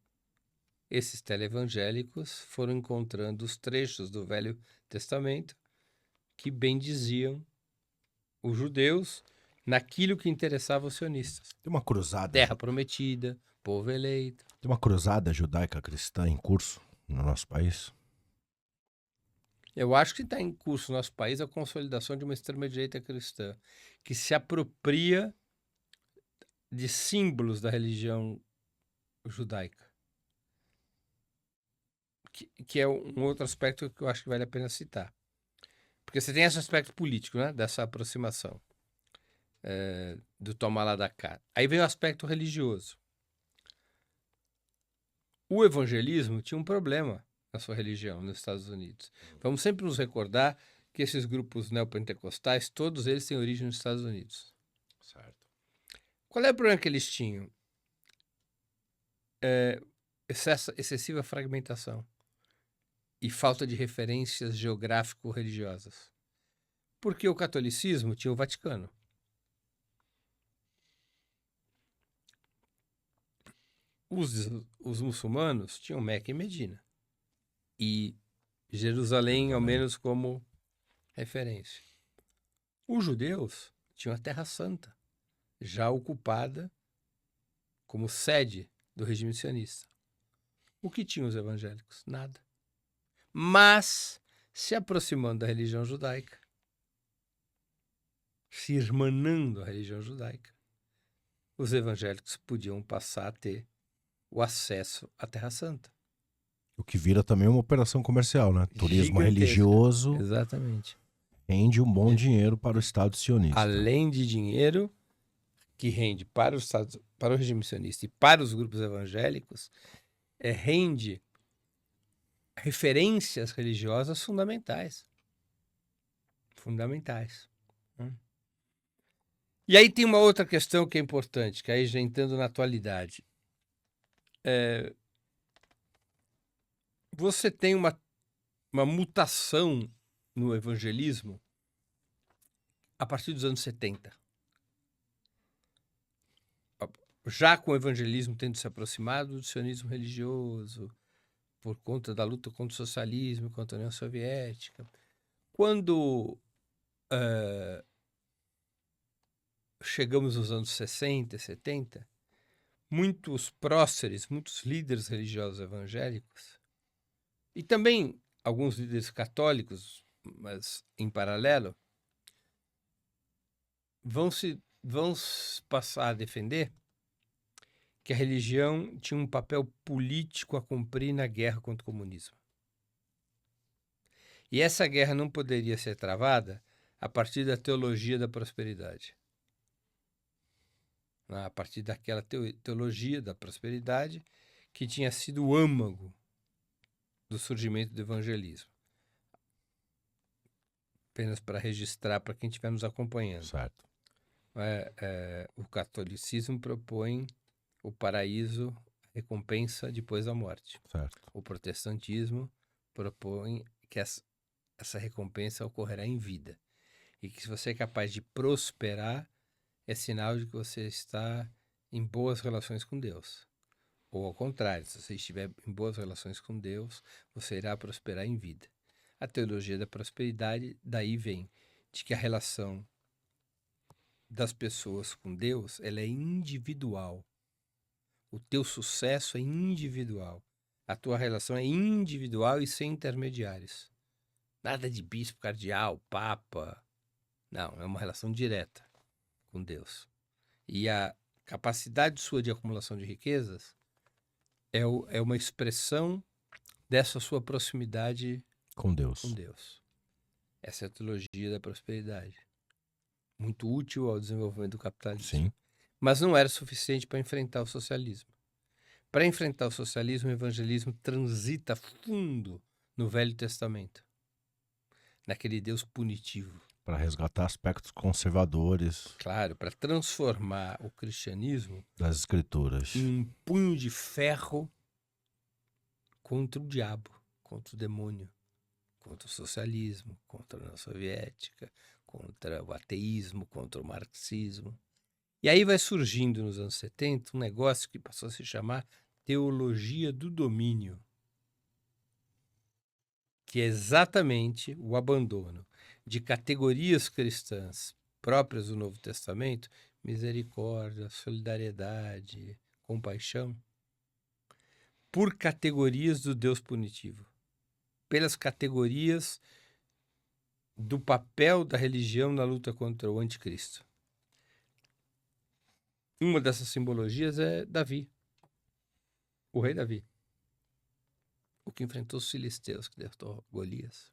esses teleevangélicos foram encontrando os trechos do Velho Testamento que bendiziam os judeus naquilo que interessava os sionistas. Tem uma cruzada. Terra prometida, povo eleito. Tem uma cruzada judaica cristã em curso no nosso país? Eu acho que está em curso no nosso país a consolidação de uma extrema-direita cristã que se apropria de símbolos da religião judaica. Que é um outro aspecto que eu acho que vale a pena citar. Porque você tem esse aspecto político, né, dessa aproximação do tomar lá da cá. Aí vem o aspecto religioso. O evangelismo tinha um problema na sua religião nos Estados Unidos. Vamos sempre nos recordar que esses grupos neopentecostais, todos eles têm origem nos Estados Unidos. Certo. Qual é o problema que eles tinham? Excessiva fragmentação e falta de referências geográfico-religiosas. Porque o catolicismo tinha o Vaticano. Os muçulmanos tinham Meca e Medina. E Jerusalém, ao menos, como referência. Os judeus tinham a Terra Santa, já ocupada como sede do regime sionista. O que tinham os evangélicos? Nada. Mas, se aproximando da religião judaica, se irmanando à religião judaica, os evangélicos podiam passar a ter o acesso à Terra Santa. O que vira também uma operação comercial, né? Turismo Gigantesca. religioso Exatamente. rende um bom dinheiro para o Estado sionista. Além de dinheiro que rende para o regime sionista e para os grupos evangélicos, rende referências religiosas fundamentais. Fundamentais. E aí tem uma outra questão que é importante, que aí já entrando na atualidade. Você tem uma mutação no evangelismo a partir dos anos 70. Já com o evangelismo tendo se aproximado do sionismo religioso, por conta da luta contra o socialismo, contra a União Soviética. Quando chegamos nos anos 60 e 70, muitos próceres, muitos líderes religiosos evangélicos, e também alguns líderes católicos, mas em paralelo, vão passar a defender que a religião tinha um papel político a cumprir na guerra contra o comunismo. E essa guerra não poderia ser travada a partir da teologia da prosperidade. A partir daquela teologia da prosperidade que tinha sido o âmago do surgimento do evangelismo. Apenas para registrar para quem estiver nos acompanhando. Certo. O catolicismo propõe o paraíso, a recompensa depois da morte. Certo. O protestantismo propõe que essa recompensa ocorrerá em vida. E que se você é capaz de prosperar, é sinal de que você está em boas relações com Deus. Ou ao contrário, se você estiver em boas relações com Deus, você irá prosperar em vida. A teologia da prosperidade daí vem de que a relação das pessoas com Deus, ela é individual. O teu sucesso é individual. A tua relação é individual e sem intermediários. Nada de bispo, cardeal, papa. Não, é uma relação direta com Deus. E a capacidade sua de acumulação de riquezas é uma expressão dessa sua proximidade Com Deus. com Deus. Essa é a teologia da prosperidade. Muito útil ao desenvolvimento do capitalismo. Sim. Mas não era suficiente para enfrentar o socialismo. Para enfrentar o socialismo, o evangelismo transita fundo no Velho Testamento, naquele Deus punitivo. Para resgatar aspectos conservadores Claro, para transformar o cristianismo das escrituras. em um punho de ferro contra o diabo, contra o demônio, contra o socialismo, contra a União Soviética, contra o ateísmo, contra o marxismo. E aí vai surgindo nos anos 70 um negócio que passou a se chamar teologia do domínio, que é exatamente o abandono de categorias cristãs próprias do Novo Testamento, misericórdia, solidariedade, compaixão, por categorias do Deus punitivo, pelas categorias do papel da religião na luta contra o anticristo. Uma dessas simbologias é Davi, o rei Davi, o que enfrentou os filisteus, que derrotou Golias,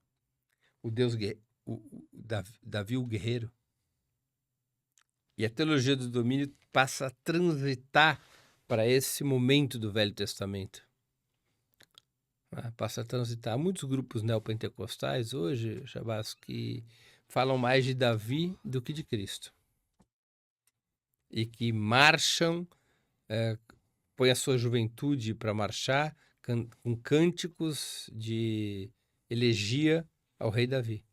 Davi o guerreiro. E a teologia do domínio passa a transitar para esse momento do Velho Testamento. Passa a transitar. Há muitos grupos neopentecostais hoje, Shabazz, que falam mais de Davi do que de Cristo. E que marcham, põem a sua juventude para marchar com cânticos de elegia ao rei Davi.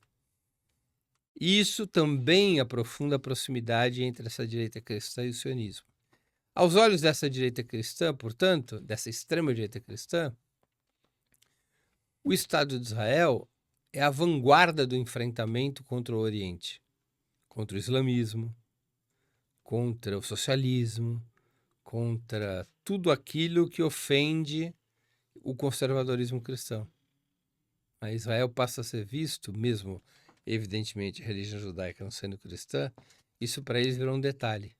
Isso também aprofunda a proximidade entre essa direita cristã e o sionismo. Aos olhos dessa direita cristã, portanto, dessa extrema-direita cristã, o Estado de Israel é a vanguarda do enfrentamento contra o Oriente, contra o islamismo, contra o socialismo, contra tudo aquilo que ofende o conservadorismo cristão. A Israel passa a ser visto, mesmo, evidentemente, a religião judaica não sendo cristã, isso para eles virou um detalhe.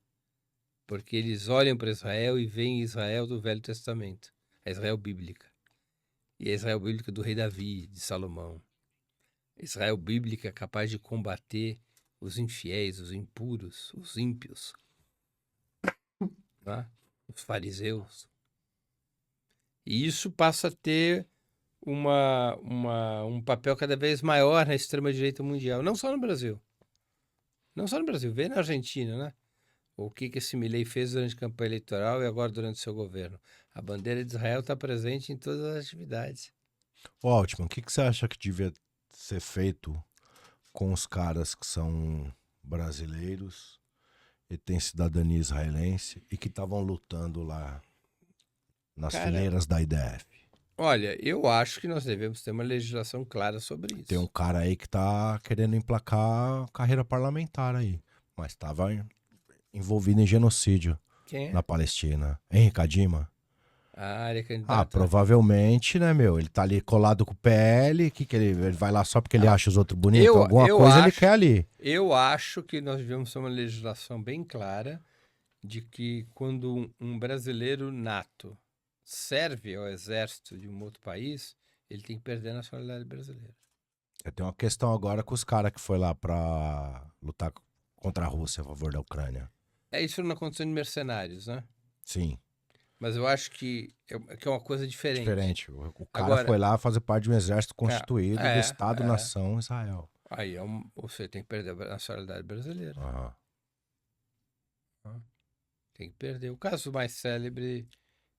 Porque eles olham para Israel e veem Israel do Velho Testamento, a Israel bíblica. E a Israel bíblica do rei Davi, de Salomão. A Israel bíblica capaz de combater os infiéis, os impuros, os ímpios, né? Os fariseus. E isso passa a ter um papel cada vez maior na extrema-direita mundial, não só no Brasil. Não só no Brasil, vê na Argentina, né? O que esse Milei fez durante a campanha eleitoral e agora durante o seu governo. A bandeira de Israel está presente em todas as atividades. Altman, o que você acha que devia ser feito com os caras que são brasileiros e têm cidadania israelense e que estavam lutando lá nas fileiras da IDF? Olha, eu acho que nós devemos ter uma legislação clara sobre isso. Tem um cara aí que tá querendo emplacar carreira parlamentar aí, mas estava envolvido em genocídio. Quem é? Na Palestina. Henrique Kadima. Ele é candidato. Provavelmente, né, meu? Ele tá ali colado com o PL, que ele vai lá só porque ele acha os outros bonitos? Alguma coisa ele quer ali. Eu acho que nós devemos ter uma legislação bem clara de que quando um brasileiro nato serve ao exército de um outro país, ele tem que perder a nacionalidade brasileira. Eu tenho uma questão agora com os caras que foi lá pra lutar contra a Rússia a favor da Ucrânia. Isso na condição de mercenários, né? Sim. Mas eu acho que é uma coisa diferente. Diferente. O cara foi lá fazer parte de um exército constituído do Estado-nação Israel. Aí você tem que perder a nacionalidade brasileira. Tem que perder. O caso mais célebre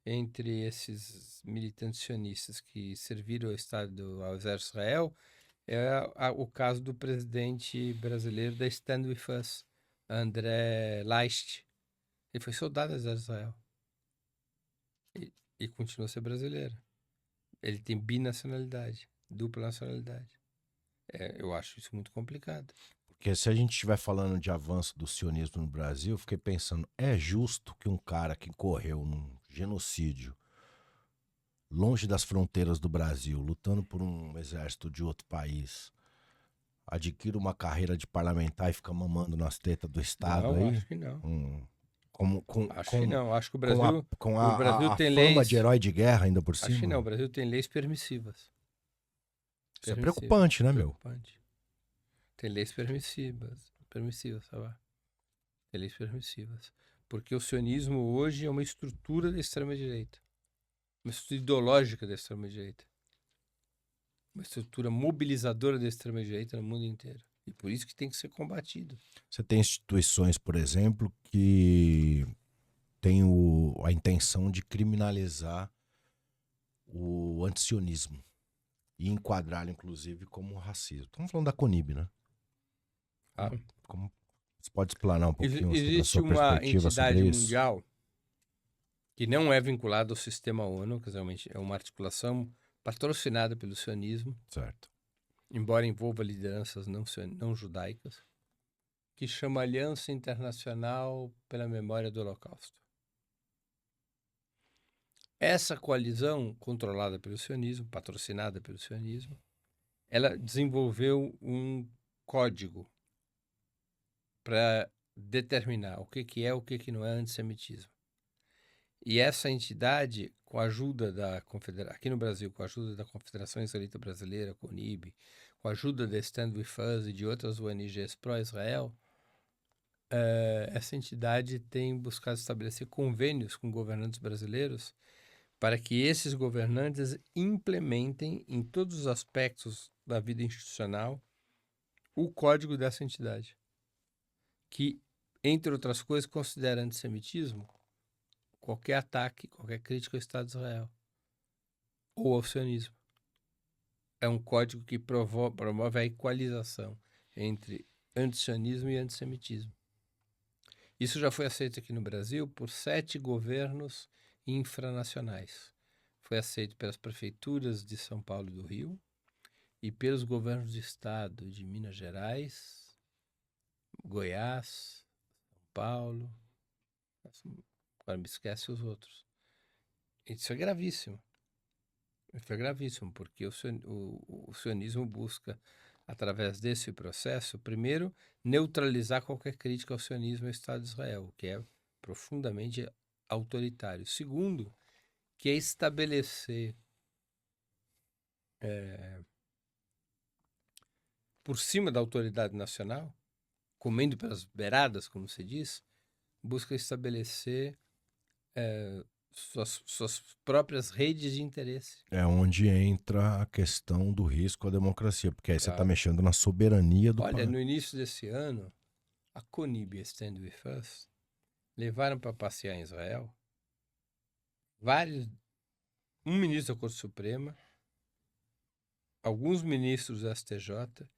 entre esses militantes sionistas que serviram ao exército de Israel é o caso do presidente brasileiro da Stand With Us, André Leicht. Ele foi soldado do exército de Israel. E continua a ser brasileiro. Ele tem binacionalidade, dupla nacionalidade. Eu acho isso muito complicado. Porque se a gente estiver falando de avanço do sionismo no Brasil, eu fiquei pensando, é justo que um cara que correu num genocídio longe das fronteiras do Brasil, lutando por um exército de outro país, adquira uma carreira de parlamentar e fica mamando nas tetas do Estado Não, aí? acho que não. Acho que Com, não. Acho que com o Brasil a tem fama leis. de herói de guerra ainda por Acho que cima? não. O Brasil tem leis permissivas. Isso é preocupante, né, meu? Preocupante. Tem leis permissivas, sabe? Tem leis permissivas. Porque o sionismo hoje é uma estrutura da extrema-direita. Uma estrutura ideológica da extrema-direita. Uma estrutura mobilizadora da extrema-direita no mundo inteiro. E por isso que tem que ser combatido. Você tem instituições, por exemplo, que têm a intenção de criminalizar o antisionismo e enquadrá-lo, inclusive, como racismo. Estamos falando da CONIB, né? Como você pode explanar um pouquinho sobre a Existe sua uma perspectiva entidade sobre isso? mundial que não é vinculada ao sistema ONU, que é uma articulação patrocinada pelo sionismo, Certo. embora envolva lideranças não judaicas, que chama Aliança Internacional pela Memória do Holocausto. Essa coalizão, controlada pelo sionismo, patrocinada pelo sionismo, ela desenvolveu um código para determinar o que é o que não é antissemitismo. E essa entidade, com a ajuda aqui no Brasil, com a ajuda da Confederação Israelita Brasileira, CONIB, com a ajuda da Stand With Us e de outras ONGs pró-Israel, essa entidade tem buscado estabelecer convênios com governantes brasileiros para que esses governantes implementem em todos os aspectos da vida institucional o código dessa entidade, que, entre outras coisas, considera antissemitismo qualquer ataque, qualquer crítica ao Estado de Israel ou ao sionismo. É um código que promove a equalização entre antisionismo e antissemitismo. Isso já foi aceito aqui no Brasil por 7 governos infranacionais. Foi aceito pelas prefeituras de São Paulo e do Rio e pelos governos de estado de Minas Gerais, Goiás, São Paulo. Agora me esquece os outros. Isso é gravíssimo. Isso é gravíssimo, porque o sionismo busca, através desse processo, primeiro, neutralizar qualquer crítica ao sionismo e ao Estado de Israel, que é profundamente autoritário. Segundo, que é estabelecer por cima da autoridade nacional, comendo pelas beiradas, como se diz, busca estabelecer suas próprias redes de interesse. É onde entra a questão do risco à democracia, porque aí você está Claro. mexendo na soberania do Olha, país. no início desse ano, a CONIB e a Stand With Us levaram para passear em Israel um ministro da Corte Suprema, alguns ministros do STJ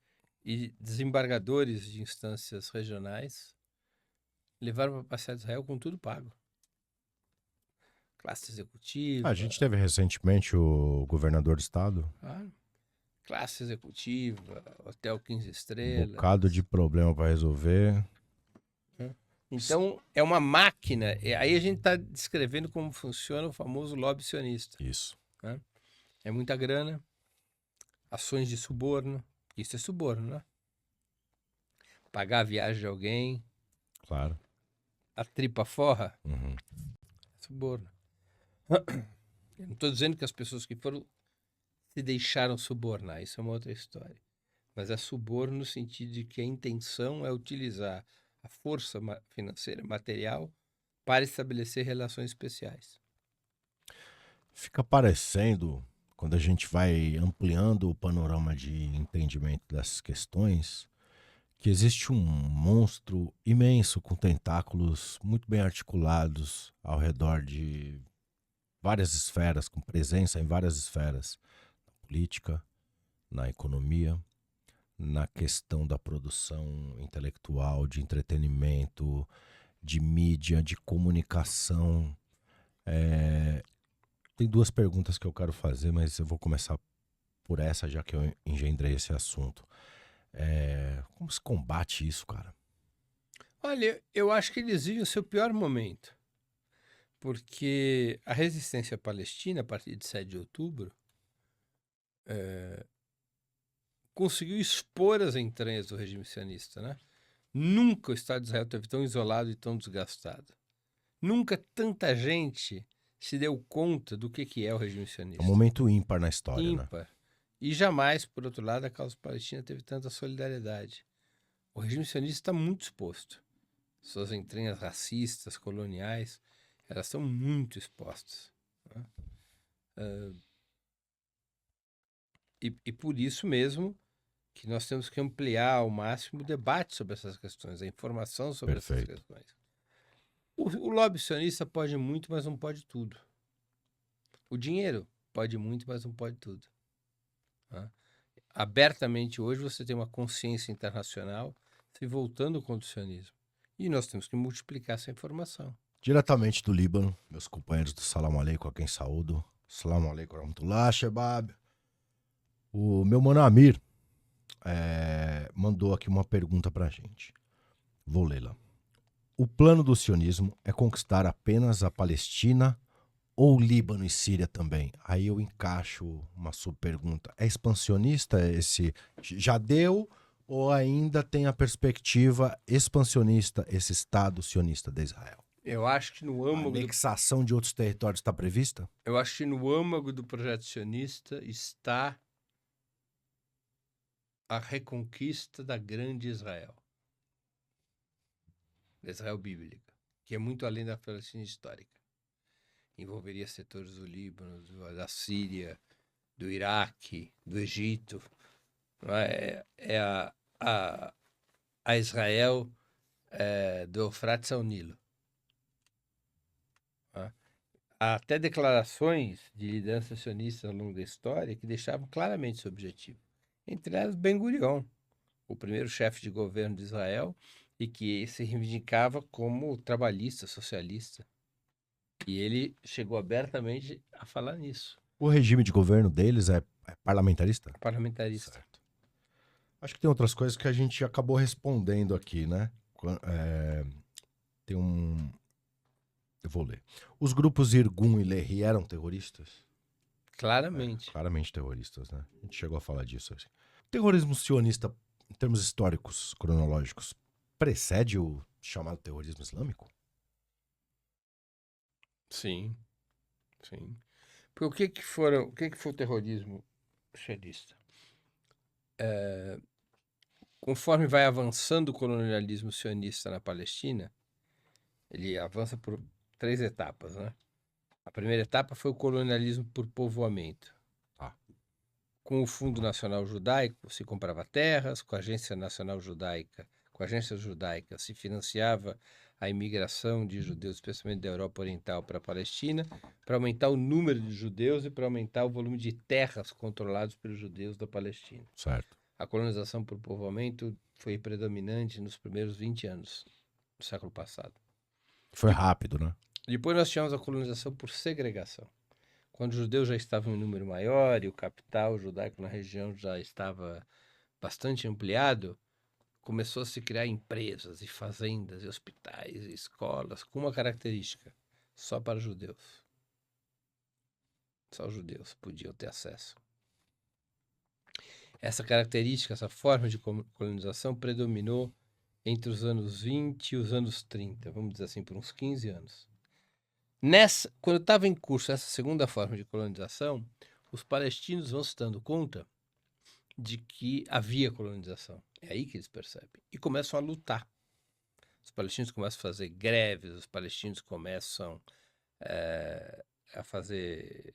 e desembargadores de instâncias regionais levaram para passear em Israel com tudo pago. Classe executiva. A gente teve recentemente o governador do estado. Classe executiva, hotel 15 Um estrelas. bocado de problema para resolver. Então, é uma máquina. Aí a gente está descrevendo como funciona o famoso lobby sionista. Isso. Né? É muita grana, ações de suborno. Isso é suborno, né? Pagar a viagem de alguém. Claro. A tripa forra. Uhum. Suborno. Eu não estou dizendo que as pessoas que foram se deixaram subornar. Isso é uma outra história. Mas é suborno no sentido de que a intenção é utilizar a força financeira material para estabelecer relações especiais. Fica parecendo, quando a gente vai ampliando o panorama de entendimento dessas questões, que existe um monstro imenso com tentáculos muito bem articulados ao redor de várias esferas, com presença em várias esferas, na política, na economia, na questão da produção intelectual, de entretenimento, de mídia, de comunicação. Tem duas perguntas que eu quero fazer, mas eu vou começar por essa, já que eu engendrei esse assunto. Como se combate isso, cara? Olha, eu acho que eles vivem o seu pior momento, porque a resistência palestina, a partir de 7 de outubro, conseguiu expor as entranhas do regime sionista, né? Nunca o Estado de Israel esteve tão isolado e tão desgastado. Nunca tanta gente se deu conta do que é o regime É sionista. um momento ímpar na história, né? Ímpar. E jamais, por outro lado, a causa palestina teve tanta solidariedade. O regime sionista está muito exposto. Suas entranhas racistas, coloniais, elas estão muito expostas, né? E por isso mesmo que nós temos que ampliar ao máximo o debate sobre essas questões, a informação sobre essas Perfeito. questões. O lobby sionista pode muito, mas não pode tudo. O dinheiro pode muito, mas não pode tudo, né? Abertamente hoje você tem uma consciência internacional se voltando contra o sionismo. E nós temos que multiplicar essa informação. Diretamente do Líbano, meus companheiros do Salam Aleikum, a quem saúdo. Salam Aleikum, Rahmatullah, Shebab. O meu mano Amir mandou aqui uma pergunta pra gente. Vou lê-la. O plano do sionismo é conquistar apenas a Palestina ou Líbano e Síria também? Aí eu encaixo uma subpergunta. É expansionista esse? Já deu ou ainda tem a perspectiva expansionista esse Estado sionista de Israel? Eu acho que no A âmago do, anexação de outros territórios está prevista? eu acho que no âmago do projeto sionista está a reconquista da grande Israel, da Israel bíblica, que é muito além da Palestina histórica. Envolveria setores do Líbano, da Síria, do Iraque, do Egito. Não é? É a Israel do Eufrates ao Nilo. Né? Há até declarações de lideranças sionistas ao longo da história que deixavam claramente esse objetivo. Entre elas, Ben-Gurion, o primeiro chefe de governo de Israel, e que se reivindicava como trabalhista, socialista. E ele chegou abertamente a falar nisso. O regime de governo deles é parlamentarista? Parlamentarista. Certo. Acho que tem outras coisas que a gente acabou respondendo aqui, né? Tem um... Eu vou ler. Os grupos Irgun e Lehi eram terroristas? Claramente. Claramente terroristas, né? A gente chegou a falar disso. Assim. O terrorismo sionista, em termos históricos, cronológicos, precede o chamado terrorismo islâmico? Sim, sim. Porque o que foi o terrorismo sionista? Conforme vai avançando o colonialismo sionista na Palestina, ele avança por 3 etapas, né? A primeira etapa foi o colonialismo por povoamento. Ah. Com o Fundo Nacional Judaico se comprava terras, com a Agência Nacional Judaica, com a Agência Judaica se financiava a imigração de judeus, especialmente da Europa Oriental para a Palestina, para aumentar o número de judeus e para aumentar o volume de terras controladas pelos judeus da Palestina. Certo. A colonização por povoamento foi predominante nos primeiros 20 anos do século passado. Foi rápido, né? Depois nós tivemos a colonização por segregação. Quando os judeus já estavam em número maior e o capital judaico na região já estava bastante ampliado, começou a se criar empresas e fazendas e hospitais e escolas com uma característica: só para judeus. Só os judeus podiam ter acesso. Essa característica, essa forma de colonização predominou entre os anos 20 e os anos 30, vamos dizer assim, por uns 15 anos. Quando estava em curso essa segunda forma de colonização, os palestinos vão se dando conta de que havia colonização. É aí que eles percebem. E começam a lutar. Os palestinos começam a fazer greves, os palestinos começam a fazer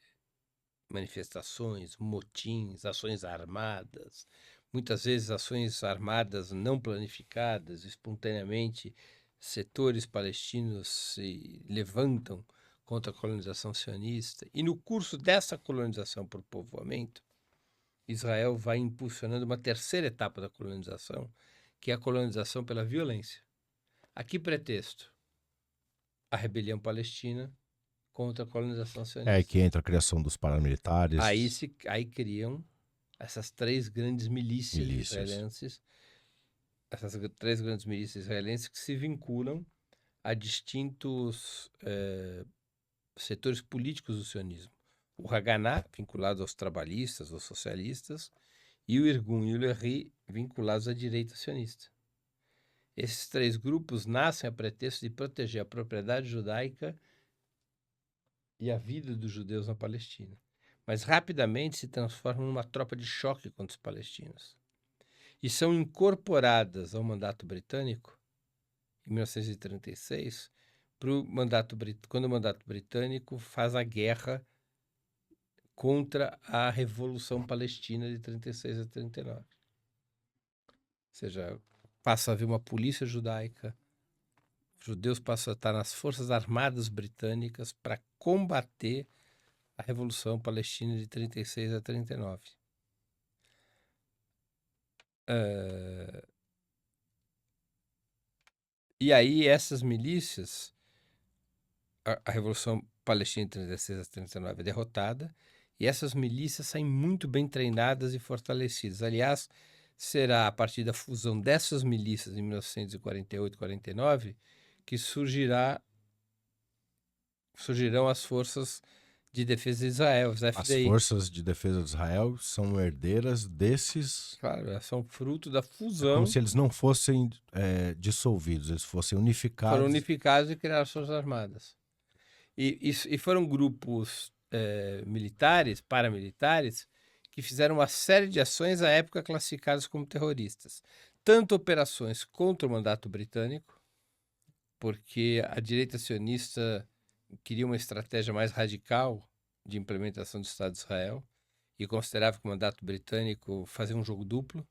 manifestações, motins, ações armadas, muitas vezes ações armadas não planificadas, espontaneamente, setores palestinos se levantam contra a colonização sionista. E no curso dessa colonização por povoamento, Israel vai impulsionando uma terceira etapa da colonização, que é a colonização pela violência. A que pretexto? A rebelião palestina contra a colonização É aí sionista. que entra a criação dos paramilitares, Aí criam essas três grandes milícias milícias. israelenses, que se vinculam a distintos setores políticos do sionismo. O Haganah, vinculado aos trabalhistas, aos socialistas, e o Irgun e o Lehi, vinculados à direita sionista. Esses três grupos nascem a pretexto de proteger a propriedade judaica e a vida dos judeus na Palestina, mas rapidamente se transformam numa tropa de choque contra os palestinos. E são incorporadas ao mandato britânico, em 1936, quando o mandato britânico faz a guerra contra a Revolução Palestina de 36 a 39. Ou seja, passa a haver uma polícia judaica, os judeus passam a estar nas Forças Armadas Britânicas para combater a Revolução Palestina de 36 a 39. E aí essas milícias, a Revolução Palestina de 36 a 39 é derrotada, e essas milícias saem muito bem treinadas e fortalecidas. Aliás, será a partir da fusão dessas milícias em 1948 e 49 que surgirão as Forças de Defesa de Israel, as As FDI. forças de defesa de Israel são herdeiras desses. Claro, elas são fruto da É fusão. como se eles não fossem dissolvidos, eles fossem unificados. Foram unificados e criaram as Forças Armadas. E foram grupos militares, paramilitares, que fizeram uma série de ações à época classificadas como terroristas. Tanto operações contra o mandato britânico, porque a direita sionista queria uma estratégia mais radical de implementação do Estado de Israel e considerava que o mandato britânico fazia um jogo duplo.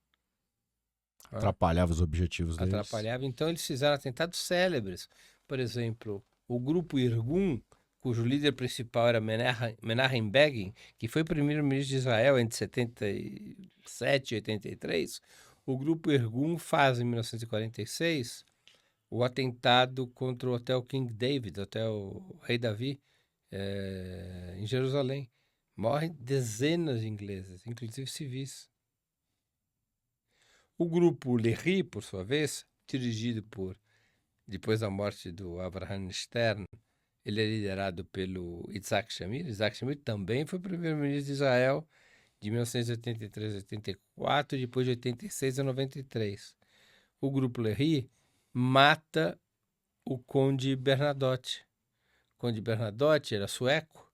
Atrapalhava os objetivos deles. Atrapalhava. Então, eles fizeram atentados célebres. Por exemplo, o grupo Irgun, cujo líder principal era Menachem Begin, que foi primeiro-ministro de Israel entre 77 e 83, o grupo Irgun faz, em 1946, o atentado contra o Hotel King David, Hotel Rei Davi, em Jerusalém. Morrem dezenas de ingleses, inclusive civis. O grupo Lehi, por sua vez, dirigido depois da morte do Abraham Stern, ele é liderado pelo Yitzhak Shamir. Yitzhak Shamir também foi primeiro-ministro de Israel de 1983 a 84 e depois de 86 a 93. O grupo Lehi mata o Conde Bernadotte. O Conde Bernadotte era sueco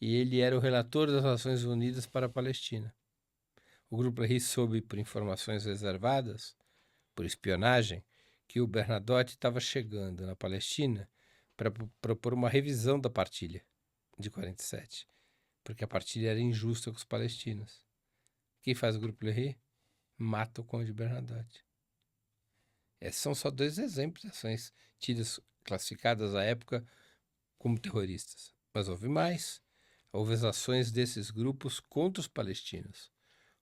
e ele era o relator das Nações Unidas para a Palestina. O grupo Lehi soube, por informações reservadas, por espionagem, que o Bernadotte estava chegando na Palestina para propor uma revisão da partilha de 47, porque a partilha era injusta com os palestinos. Quem faz o grupo Lehi? Mata o Conde Bernadotte. Esses são só dois exemplos de ações tidas, classificadas à época como terroristas. Mas houve mais. Houve as ações desses grupos contra os palestinos.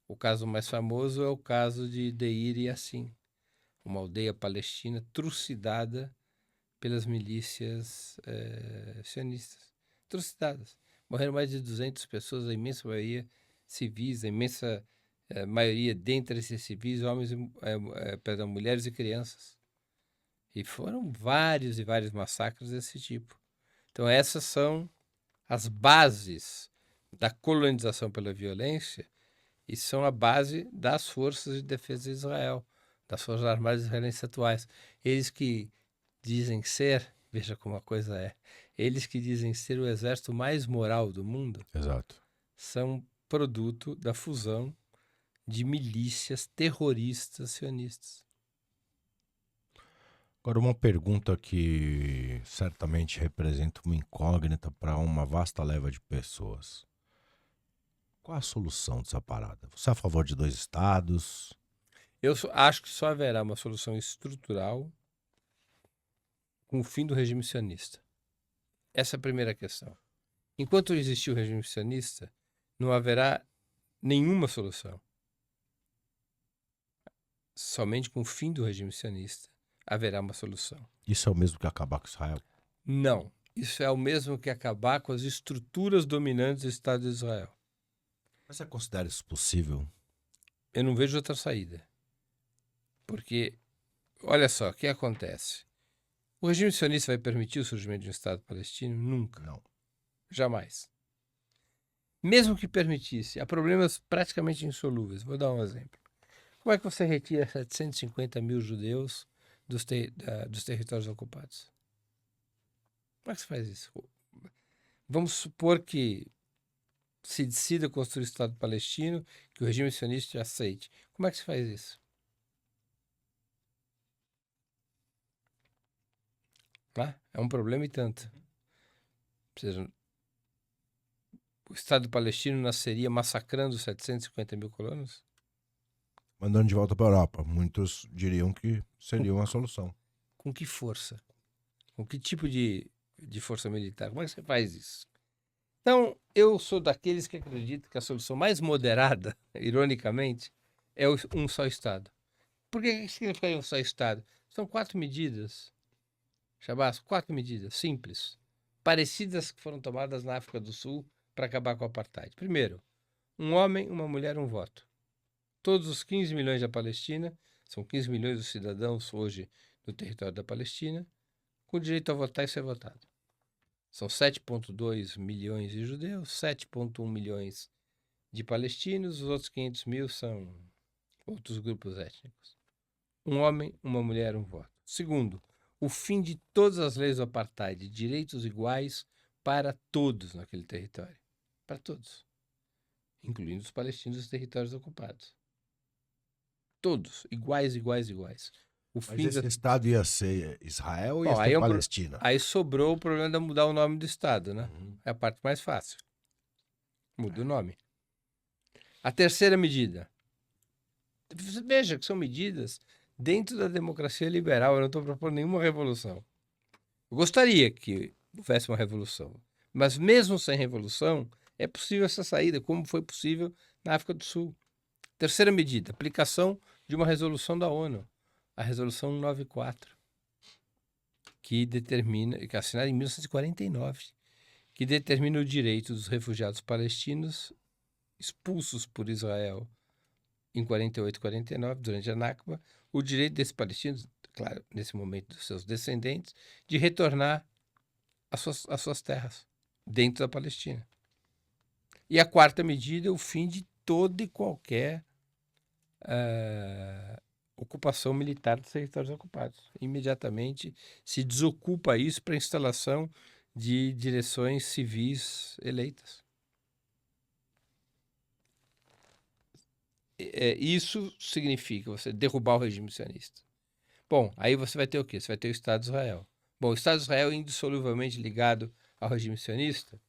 O caso mais famoso é o caso de Deir Yassin, uma aldeia palestina trucidada pelas milícias sionistas. Trucidadas. Morreram mais de 200 pessoas, a imensa maioria civis, a imensa maioria dentre esses civis, homens, mulheres e crianças. E foram vários e vários massacres desse tipo. Então essas são as bases da colonização pela violência e são a base das forças de defesa de Israel, das forças armadas israelenses atuais. Eles que dizem ser, veja como a coisa é, eles que dizem ser o exército mais moral do mundo, Exato. são produto da fusão de milícias terroristas sionistas. Agora, uma pergunta que certamente representa uma incógnita para uma vasta leva de pessoas. Qual a solução dessa parada? Você é a favor de dois estados? Eu acho que só haverá uma solução estrutural com o fim do regime sionista. Essa é a primeira questão. Enquanto existir o regime sionista, não haverá nenhuma solução. Somente com o fim do regime sionista haverá uma solução. Isso é o mesmo que acabar com Israel? Não. Isso é o mesmo que acabar com as estruturas dominantes do Estado de Israel. Mas você considera isso possível? Eu não vejo outra saída. Porque, olha só, o que acontece? O regime sionista vai permitir o surgimento de um Estado palestino? Nunca. Não. Jamais. Mesmo que permitisse, há problemas praticamente insolúveis. Vou dar um exemplo. Como é que você retira 750 mil judeus dos territórios ocupados? Como é que você faz isso? Vamos supor que se decida construir o Estado palestino, que o regime sionista aceite. Como é que se faz isso? É um problema e tanto. Ou seja, o Estado palestino nasceria massacrando 750 mil colonos? Mandando de volta para a Europa. Muitos diriam que seria uma solução. Com que força? Com que tipo de força militar? Como é que você faz isso? Então, eu sou daqueles que acreditam que a solução mais moderada, ironicamente, é um só Estado. Por que significa um só Estado? São 4 medidas, Shabazz, 4 medidas simples, parecidas que foram tomadas na África do Sul para acabar com o apartheid. Primeiro, um homem, uma mulher, um voto. Todos os 15 milhões da Palestina, são 15 milhões de cidadãos hoje no território da Palestina, com direito a votar e ser votado. São 7,2 milhões de judeus, 7,1 milhões de palestinos, os outros 500 mil são outros grupos étnicos. Um homem, uma mulher, um voto. Segundo, o fim de todas as leis do apartheid, direitos iguais para todos naquele território. Para todos. Incluindo os palestinos dos territórios ocupados. Todos, iguais, iguais, iguais. Mas esse Estado ia ser Israel ou ia ser Palestina? Aí sobrou o problema de mudar o nome do Estado, né? É a parte mais fácil. Muda o nome. A terceira medida. Veja que são medidas dentro da democracia liberal. Eu não estou propondo nenhuma revolução. Eu gostaria que houvesse uma revolução. Mas mesmo sem revolução, é possível essa saída, como foi possível na África do Sul. Terceira medida, aplicação de uma resolução da ONU, a Resolução 194, que é assinada em 1949, que determina o direito dos refugiados palestinos expulsos por Israel em 48 e 49, durante a Nakba, o direito desses palestinos, claro, nesse momento dos seus descendentes, de retornar às suas terras, dentro da Palestina. E a quarta medida é o fim de toda e qualquer ocupação militar dos territórios ocupados. Imediatamente se desocupa isso para a instalação de direções civis eleitas. Isso significa você derrubar o regime sionista. Bom, aí você vai ter o quê? Você vai ter o Estado de Israel. Bom, o Estado de Israel é indissoluvelmente ligado ao regime sionista.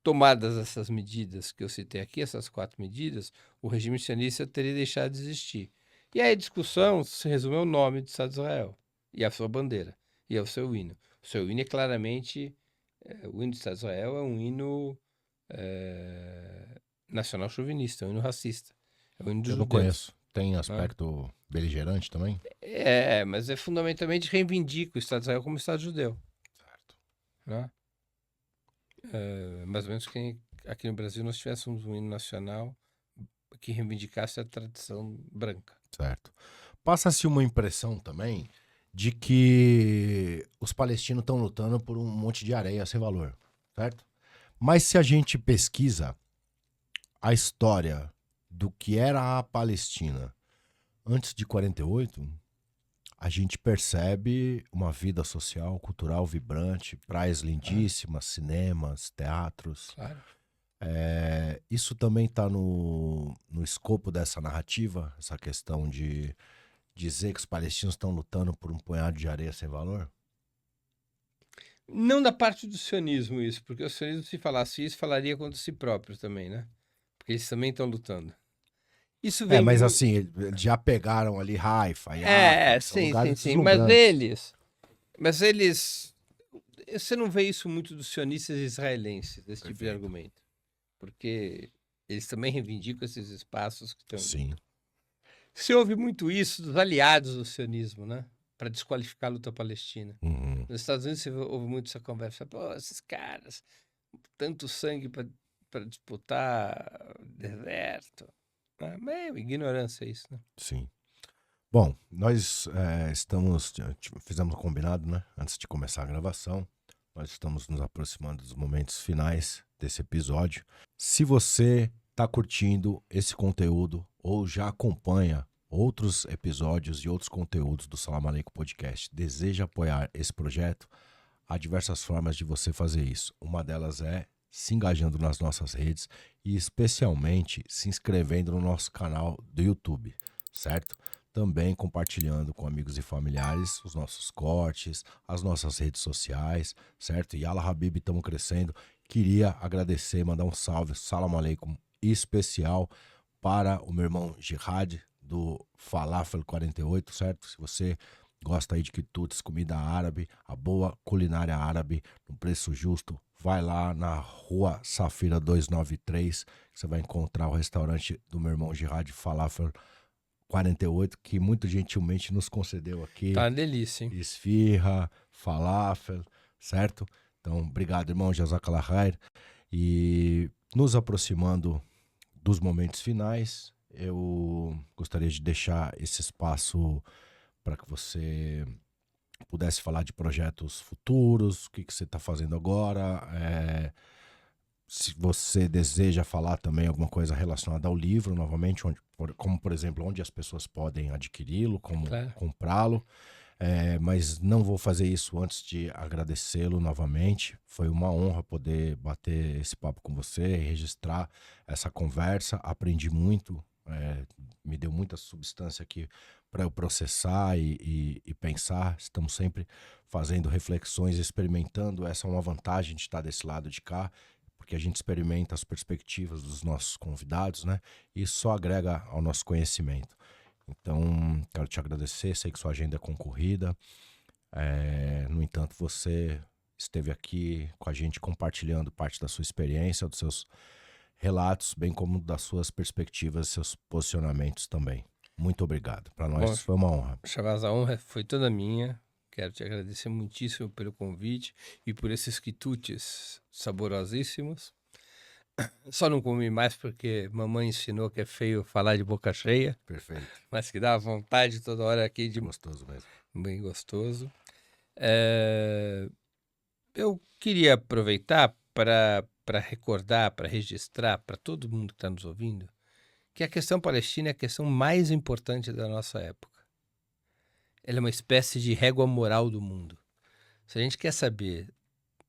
Tomadas essas medidas que eu citei aqui, essas 4 medidas, o regime sionista teria deixado de existir. E aí a discussão se resume ao nome do Estado de Israel e à sua bandeira e ao seu hino. O seu hino é claramente, o hino do Estado de Israel é um hino nacional chauvinista, é um hino racista. É um hino dos Eu não judeus. conheço. Tem aspecto beligerante também? Mas fundamentalmente reivindica o Estado de Israel como Estado judeu. Certo. Né? Mais ou menos que aqui no Brasil nós tivéssemos um hino nacional que reivindicasse a tradição branca. Certo. Passa-se uma impressão também de que os palestinos estão lutando por um monte de areia sem valor, certo? Mas se a gente pesquisa a história do que era a Palestina antes de 48, a gente percebe uma vida social, cultural vibrante, praias lindíssimas, cinemas, teatros. Claro. Isso também está no escopo dessa narrativa, essa questão de dizer que os palestinos estão lutando por um punhado de areia sem valor? Não da parte do sionismo isso, porque o sionismo, se falasse isso, falaria contra si próprio também, né? Porque eles também estão lutando. Isso vem Mas assim, eles já pegaram ali Haifa e sim. Mas eles... Você não vê isso muito dos sionistas israelenses, desse tipo de argumento. Porque eles também reivindicam esses espaços que estão... Sim. Se ouve muito isso dos aliados do sionismo, né? Para desqualificar a luta palestina. Uhum. Nos Estados Unidos você ouve muito essa conversa. Pô, esses caras, tanto sangue para disputar deserto. Ah, mas é ignorância isso, né? Sim. Bom, nós fizemos um combinado, né? Antes de começar a gravação. Nós estamos nos aproximando dos momentos finais desse episódio. Se você está curtindo esse conteúdo ou já acompanha outros episódios e outros conteúdos do Salam Aleikum Podcast, deseja apoiar esse projeto, há diversas formas de você fazer isso. Uma delas é se engajando nas nossas redes e especialmente se inscrevendo no nosso canal do YouTube, certo? Também compartilhando com amigos e familiares os nossos cortes, as nossas redes sociais, certo? Yala Habib, estamos crescendo. Queria agradecer, mandar um salve, Salam Aleikum especial para o meu irmão Jihad, do Falafel 48, certo? Se você gosta aí de quitutes, comida árabe, a boa culinária árabe, no preço justo, vai lá na Rua Safira 293, que você vai encontrar o restaurante do meu irmão Jihad Falafel 48, que muito gentilmente nos concedeu aqui. Tá uma delícia, hein? Esfirra, falafel, certo? Então, obrigado, irmão, Jazakallah khair. E nos aproximando dos momentos finais, eu gostaria de deixar esse espaço para que você pudesse falar de projetos futuros, o que você está fazendo agora, se você deseja falar também alguma coisa relacionada ao livro, novamente, como por exemplo, onde as pessoas podem adquiri-lo, como Claro. comprá-lo. Mas não vou fazer isso antes de agradecê-lo novamente. Foi uma honra poder bater esse papo com você e registrar essa conversa. Aprendi muito, me deu muita substância aqui para eu processar e pensar. Estamos sempre fazendo reflexões, experimentando. Essa é uma vantagem de estar desse lado de cá, porque a gente experimenta as perspectivas dos nossos convidados, né? E isso só agrega ao nosso conhecimento. Então, quero te agradecer, sei que sua agenda é concorrida. No entanto, você esteve aqui com a gente compartilhando parte da sua experiência, dos seus relatos, bem como das suas perspectivas, seus posicionamentos também. Muito obrigado. Para nós foi uma honra. Shabazz, a honra foi toda minha. Quero te agradecer muitíssimo pelo convite e por esses quitutes saborosíssimos. Só não comi mais porque mamãe ensinou que é feio falar de boca cheia. Perfeito. Mas que dá vontade toda hora aqui de... Gostoso mesmo. Bem gostoso. Eu queria aproveitar para recordar, para registrar para todo mundo que está nos ouvindo, que a questão palestina é a questão mais importante da nossa época. Ela é uma espécie de régua moral do mundo. Se a gente quer saber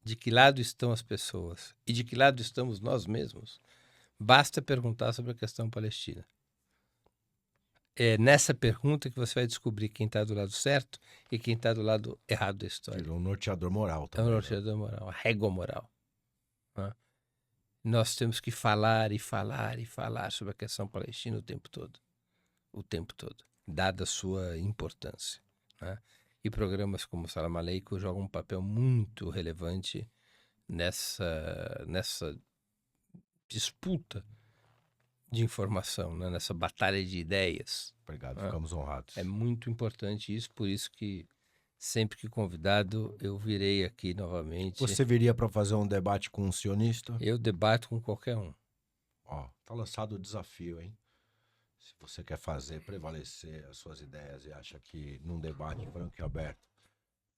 de que lado estão as pessoas e de que lado estamos nós mesmos, basta perguntar sobre a questão palestina. É nessa pergunta que você vai descobrir quem está do lado certo e quem está do lado errado da história. Virou um norteador moral É também. um norteador moral, a régua moral. Né? Nós temos que falar e falar e falar sobre a questão palestina o tempo todo. O tempo todo, dada a sua importância. Né? E programas como Salam Aleikum jogam um papel muito relevante nessa disputa de informação, né? Nessa batalha de ideias. Obrigado, ficamos honrados. É muito importante isso, por isso que sempre que convidado eu virei aqui novamente. Você viria para fazer um debate com um sionista? Eu debato com qualquer um. Ó, tá lançado o desafio, hein? Se você quer fazer prevalecer as suas ideias e acha que num debate franco e aberto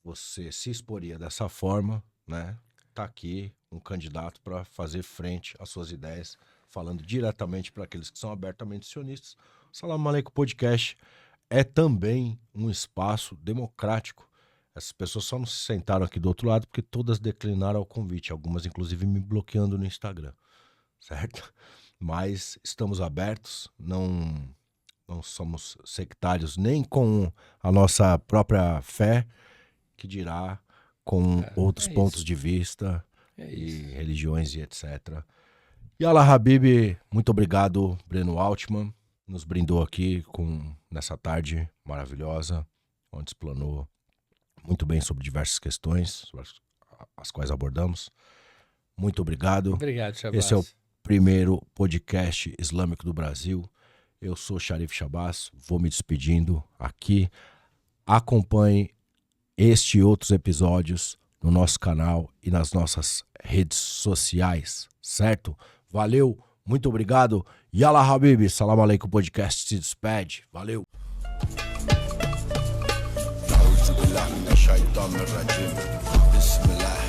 você se exporia dessa forma, né? Tá aqui um candidato para fazer frente às suas ideias, falando diretamente para aqueles que são abertamente sionistas. O Salam Aleikum Podcast é também um espaço democrático. Essas pessoas só não se sentaram aqui do outro lado porque todas declinaram o convite, algumas inclusive me bloqueando no Instagram, certo? Mas estamos abertos, não somos sectários nem com a nossa própria fé, que dirá com outros pontos de vista e religiões e etc. E Yala Habib, muito obrigado, Breno Altman, nos brindou aqui nessa tarde maravilhosa, onde explanou muito bem sobre diversas questões, sobre as quais abordamos. Muito obrigado. Obrigado, Shabazz. Esse é o primeiro podcast islâmico do Brasil. Eu sou Sharif Shabazz, vou me despedindo aqui. Acompanhe este e outros episódios no nosso canal e nas nossas redes sociais, certo? Valeu, muito obrigado. Yalla Habibi, Salam Aleikum Podcast se despede. Valeu. Bismillah.